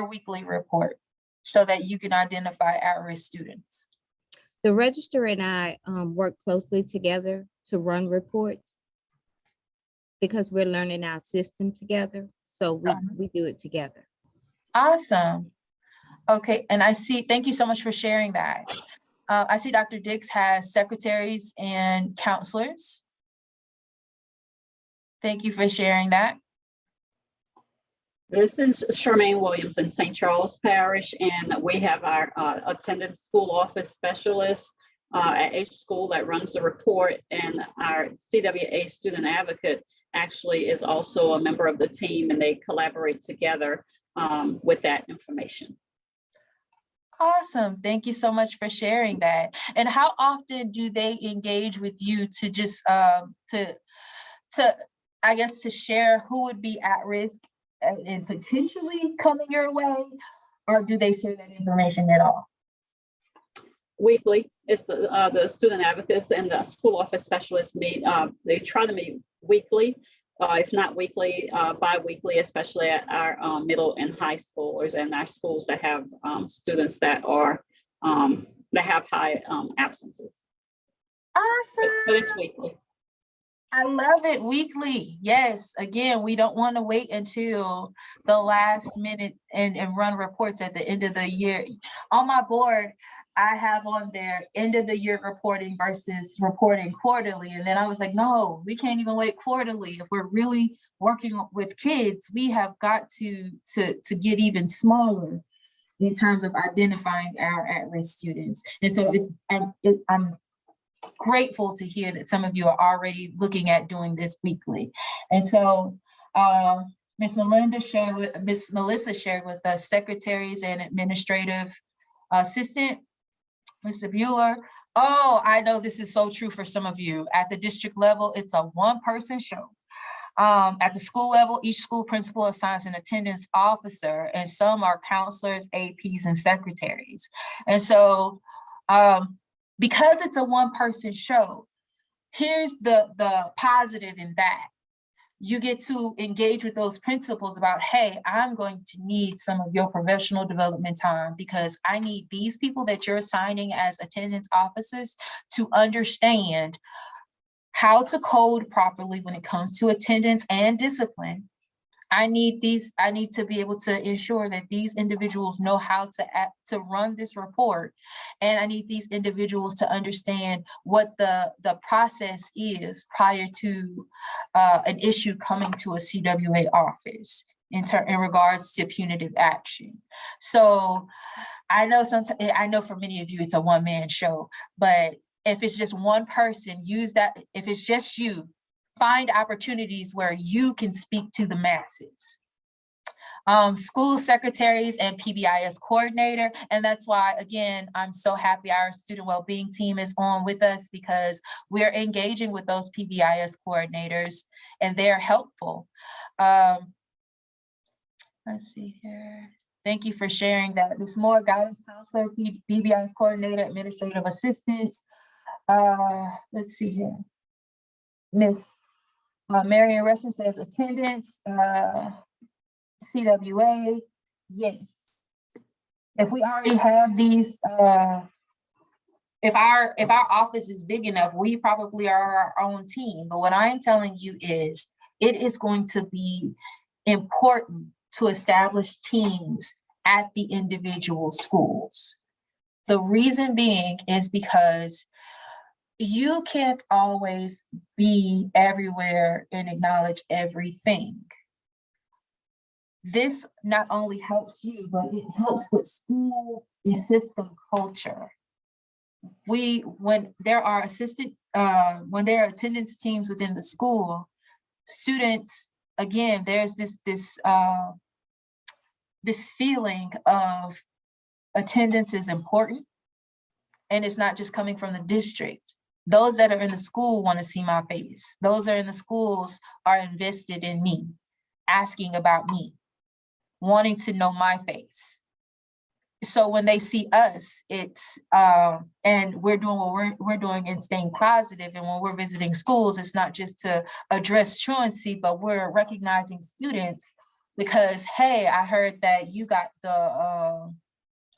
weekly report so that you can identify at-risk students? The registrar and I work closely together to run reports because we're learning our system together. So we do it together. Awesome. Okay, and I see, thank you so much for sharing that. I see Dr. Dix has secretaries and counselors. Thank you for sharing that. This is Charmaine Williams in St. Charles Parish, and we have our attendance school office specialist at each school that runs the report, and our CWA student advocate actually is also a member of the team, and they collaborate together with that information. Awesome. Thank you so much for sharing that. And how often do they engage with you to just I guess to share who would be at risk and potentially coming your way, or do they share that information at all? Weekly. It's the student advocates and the school office specialists meet. They try to meet weekly, if not weekly, bi-weekly, especially at our middle and high schoolers and our schools that have students that are that have high absences. Awesome. But it's weekly. I love it. Weekly. Yes. Again, we don't want to wait until the last minute and run reports at the end of the year. On my board, I have on there end of the year reporting versus reporting quarterly. And then I was like, no, we can't even wait quarterly. If we're really working with kids, we have got to get even smaller in terms of identifying our at-risk students. And so I'm grateful to hear that some of you are already looking at doing this weekly. And so Miss Melissa shared with us secretaries and administrative assistant. Mr. Bueller. Oh, I know this is so true for some of you. At the district level, it's a one-person show. At the school level, each school principal assigns an attendance officer, and some are counselors, APs, and secretaries. And so, because it's a one-person show, here's the positive in that. You get to engage with those principals about, hey, I'm going to need some of your professional development time because I need these people that you're assigning as attendance officers to understand how to code properly when it comes to attendance and discipline. I need to be able to ensure that these individuals know how to run this report. And I need these individuals to understand what the process is prior to an issue coming to a CWA office in regards to punitive action. So I know for many of you, it's a one-man show, but if it's just one person, use that. If it's just you, find opportunities where you can speak to the masses. School secretaries and PBIS coordinator. And that's why, again, I'm so happy our student well-being team is on with us because we're engaging with those PBIS coordinators and they're helpful. Let's see here. Thank you for sharing that. Ms. Moore, guidance counselor, PBIS coordinator, administrative assistants. Let's see here. Miss Marion Russian says attendance, CWA, yes. If we already have these, if our office is big enough, we probably are our own team. But what I'm telling you is, it is going to be important to establish teams at the individual schools. The reason being is because you can't always be everywhere and acknowledge everything. This not only helps you, but it helps with school and system culture. When there are attendance teams within the school, students, again, there's this feeling of attendance is important, and it's not just coming from the district. Those that are in the school want to see my face. Those that are in the schools are invested in me, asking about me, wanting to know my face. So when they see us, it's, and we're doing what we're doing and staying positive. And when we're visiting schools, it's not just to address truancy, but we're recognizing students because, hey, I heard that you got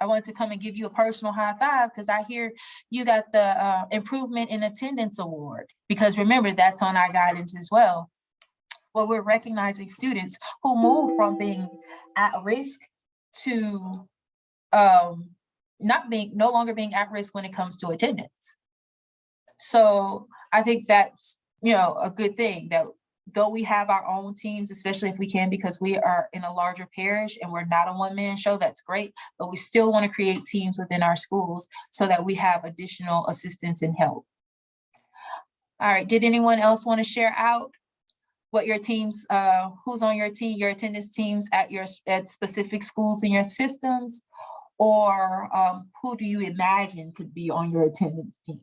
I wanted to come and give you a personal high five because I hear you got the improvement in attendance award, because remember, that's on our guidance as well. Well, we're recognizing students who move from being at risk to no longer being at risk when it comes to attendance. So I think that's, a good thing, that though we have our own teams, especially if we can, because we are in a larger parish and we're not a one-man show, that's great, but we still want to create teams within our schools so that we have additional assistance and help. All right, did anyone else want to share out what your teams, who's on your team, your attendance teams at specific schools in your systems, or who do you imagine could be on your attendance team?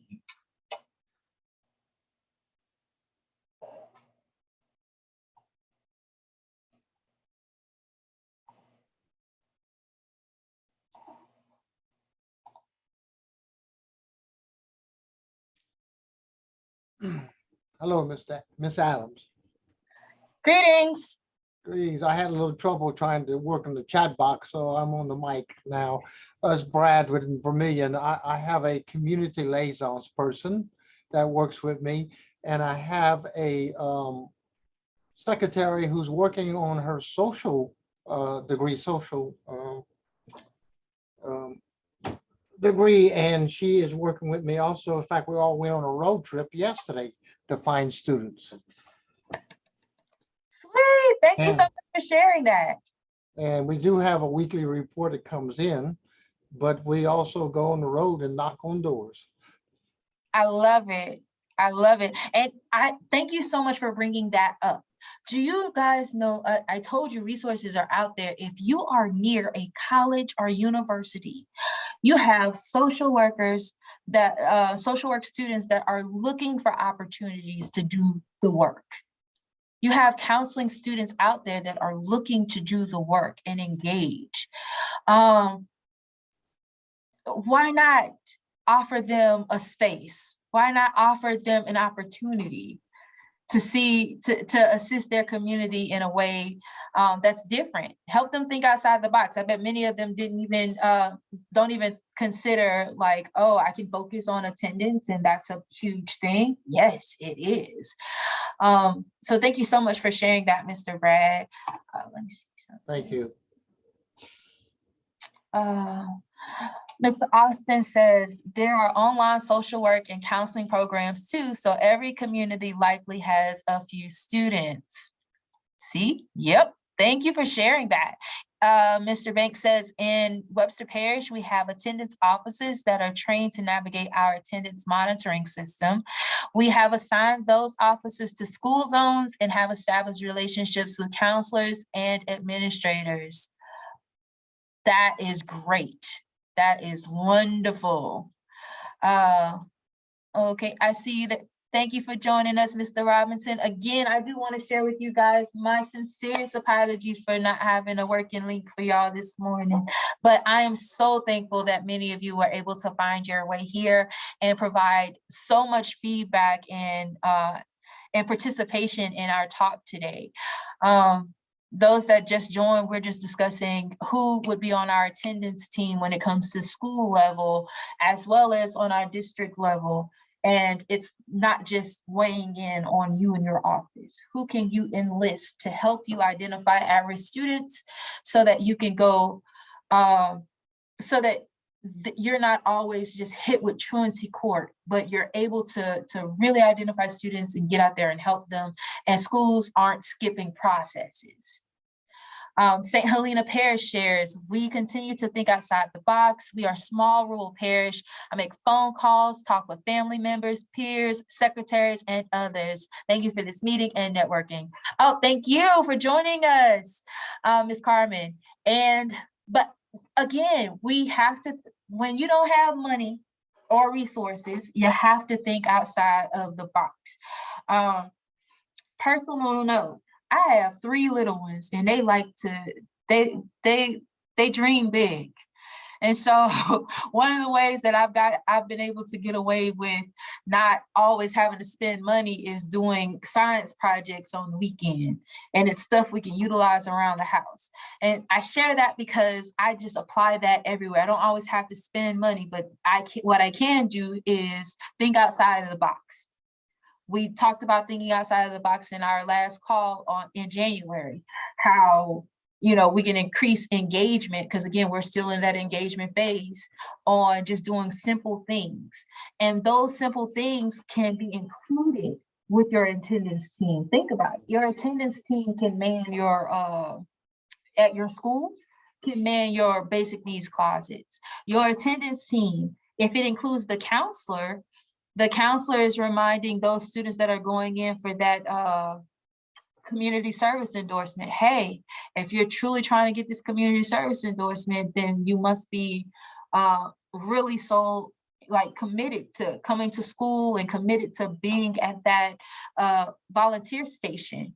Hello, Miss Adams. Greetings. Greetings. I had a little trouble trying to work in the chat box, so I'm on the mic now. As Brad with Vermillion, I have a community liaisons person that works with me, and I have a secretary who's working on her social degree, and she is working with me also. In fact, we all went on a road trip yesterday to find students. Sweet, thank you so much for sharing that. And we do have a weekly report that comes in, but we also go on the road and knock on doors. I love it. I love it. And I thank you so much for bringing that up, Do you guys know, I told you resources are out there. If you are near a college or university, you have social workers that, social work students that are looking for opportunities to do the work. You have counseling students out there that are looking to do the work and engage. Why not offer them a space? Why not offer them an opportunity to assist their community in a way that's different? Help them think outside the box. I bet many of them don't even consider like, oh, I can focus on attendance and that's a huge thing. Yes, it is. So thank you so much for sharing that, Mr. Brad. Let me see something. Thank you. Mr. Austin says there are online social work and counseling programs too, so every community likely has a few students. See? Yep. Thank you for sharing that. Mr. Banks says in Webster Parish, we have attendance officers that are trained to navigate our attendance monitoring system. We have assigned those officers to school zones and have established relationships with counselors and administrators. That is great. That is wonderful. Okay, I see that. Thank you for joining us, Mr. Robinson. Again, I do want to share with you guys my sincerest apologies for not having a working link for y'all this morning. But I am so thankful that many of you were able to find your way here and provide so much feedback and participation in our talk today. Those that just joined, we're just discussing who would be on our attendance team when it comes to school level, as well as on our district level. And it's not just weighing in on you and your office. Who can you enlist to help you identify at-risk students so that you can go, so that you're not always just hit with truancy court, but you're able to really identify students and get out there and help them. And schools aren't skipping processes. St. Helena Parish shares, we continue to think outside the box. We are a small rural parish. I make phone calls, talk with family members, peers, secretaries, and others. Thank you for this meeting and networking. Oh, thank you for joining us, Ms. Carmen. But again, we have to, when you don't have money or resources, you have to think outside of the box. Personal note, I have 3 little ones and they like to, they dream big. And so one of the ways that I've been able to get away with not always having to spend money is doing science projects on the weekend. And it's stuff we can utilize around the house. And I share that because I just apply that everywhere. I don't always have to spend money, but what I can do is think outside of the box. We talked about thinking outside of the box in our last call in January, how we can increase engagement, because again, we're still in that engagement phase on just doing simple things. And those simple things can be included with your attendance team. Think about it. Your attendance team can man your, at your school, can man your basic needs closets. Your attendance team, if it includes the counselor is reminding those students that are going in for that community service endorsement. Hey, if you're truly trying to get this community service endorsement, then you must be really so committed to coming to school and committed to being at that volunteer station.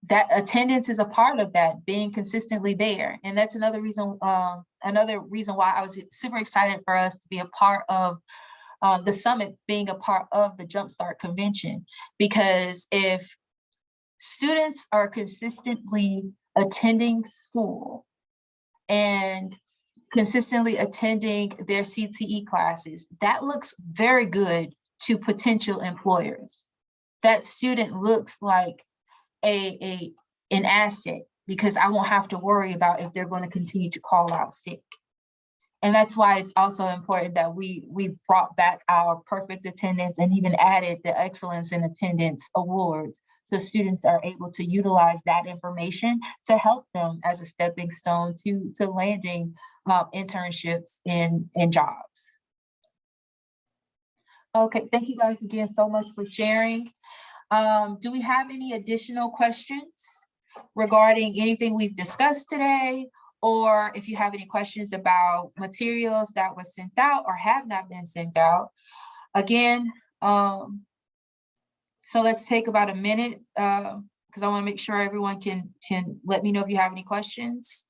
That attendance is a part of that, being consistently there. And that's another reason why I was super excited for us to be a part of the summit, being a part of the Jumpstart Convention, because if students are consistently attending school and consistently attending their CTE classes, that looks very good to potential employers. That student looks like an asset, because I won't have to worry about if they're going to continue to call out sick. And that's why it's also important that we brought back our perfect attendance and even added the Excellence in Attendance Awards, so students are able to utilize that information to help them as a stepping stone to landing internships in jobs. Okay, thank you guys again so much for sharing. Do we have any additional questions regarding anything we've discussed today? Or if you have any questions about materials that was sent out or have not been sent out? Again, so let's take about a minute because I want to make sure everyone can let me know if you have any questions.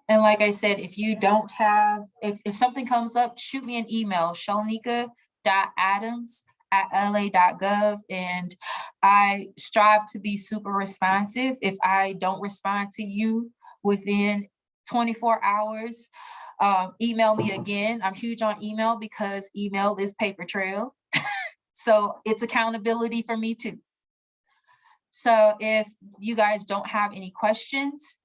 And like I said, if you don't have, if something comes up, shoot me an email, shonika.adams@la.gov, and I strive to be super responsive. If I don't respond to you within 24 hours, email me again. I'm huge on email because email is paper trail. So it's accountability for me too. So if you guys don't have any questions,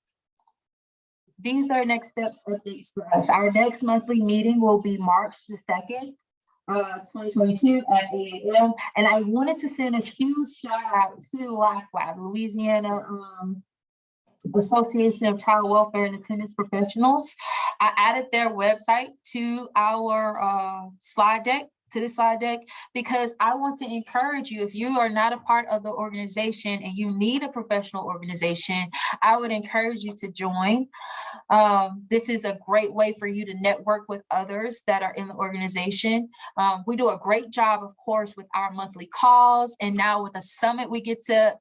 these are next steps updates for us. Our next monthly meeting will be March the 2nd, 2022 at 8 a.m. And I wanted to send a huge shout out to LACWAB, Louisiana Association of Child Welfare and Attendance Professionals. I added their website to our slide deck, because I want to encourage you, if you are not a part of the organization and you need a professional organization, I would encourage you to join. This is a great way for you to network with others that are in the organization. We do a great job, of course, with our monthly calls, and now with a summit we get to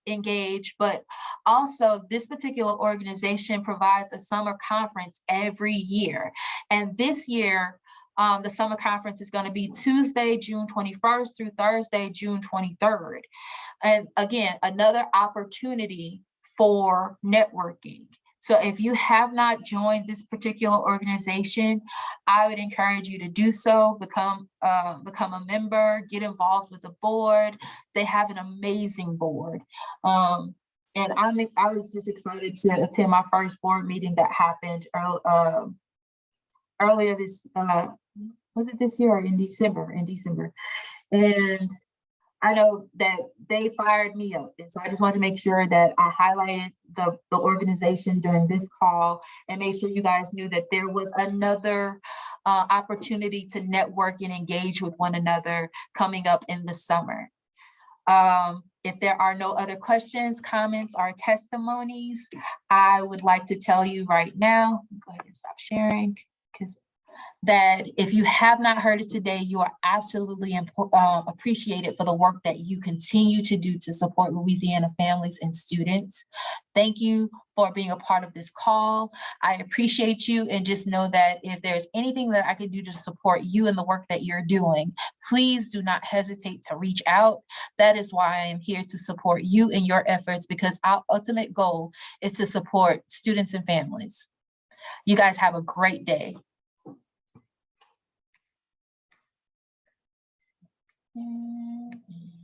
engage, but also this particular organization provides a summer conference every year. And this year, the summer conference is going to be Tuesday, June 21st through Thursday, June 23rd. And again, another opportunity for networking. So if you have not joined this particular organization, I would encourage you to do so, become a member, get involved with the board. They have an amazing board. And I was just excited to attend my first board meeting that happened earlier this, was it this year or in December? In December. And I know that they fired me up. And so I just wanted to make sure that I highlighted the organization during this call and make sure you guys knew that there was another opportunity to network and engage with one another coming up in the summer. If there are no other questions, comments, or testimonies, I would like to tell you right now, go ahead and stop sharing, because that if you have not heard it today, you are absolutely appreciated for the work that you continue to do to support Louisiana families and students. Thank you for being a part of this call. I appreciate you, and just know that if there's anything that I can do to support you in the work that you're doing, please do not hesitate to reach out. That is why I am here, to support you in your efforts, because our ultimate goal is to support students and families. You guys have a great day. Mm-hmm.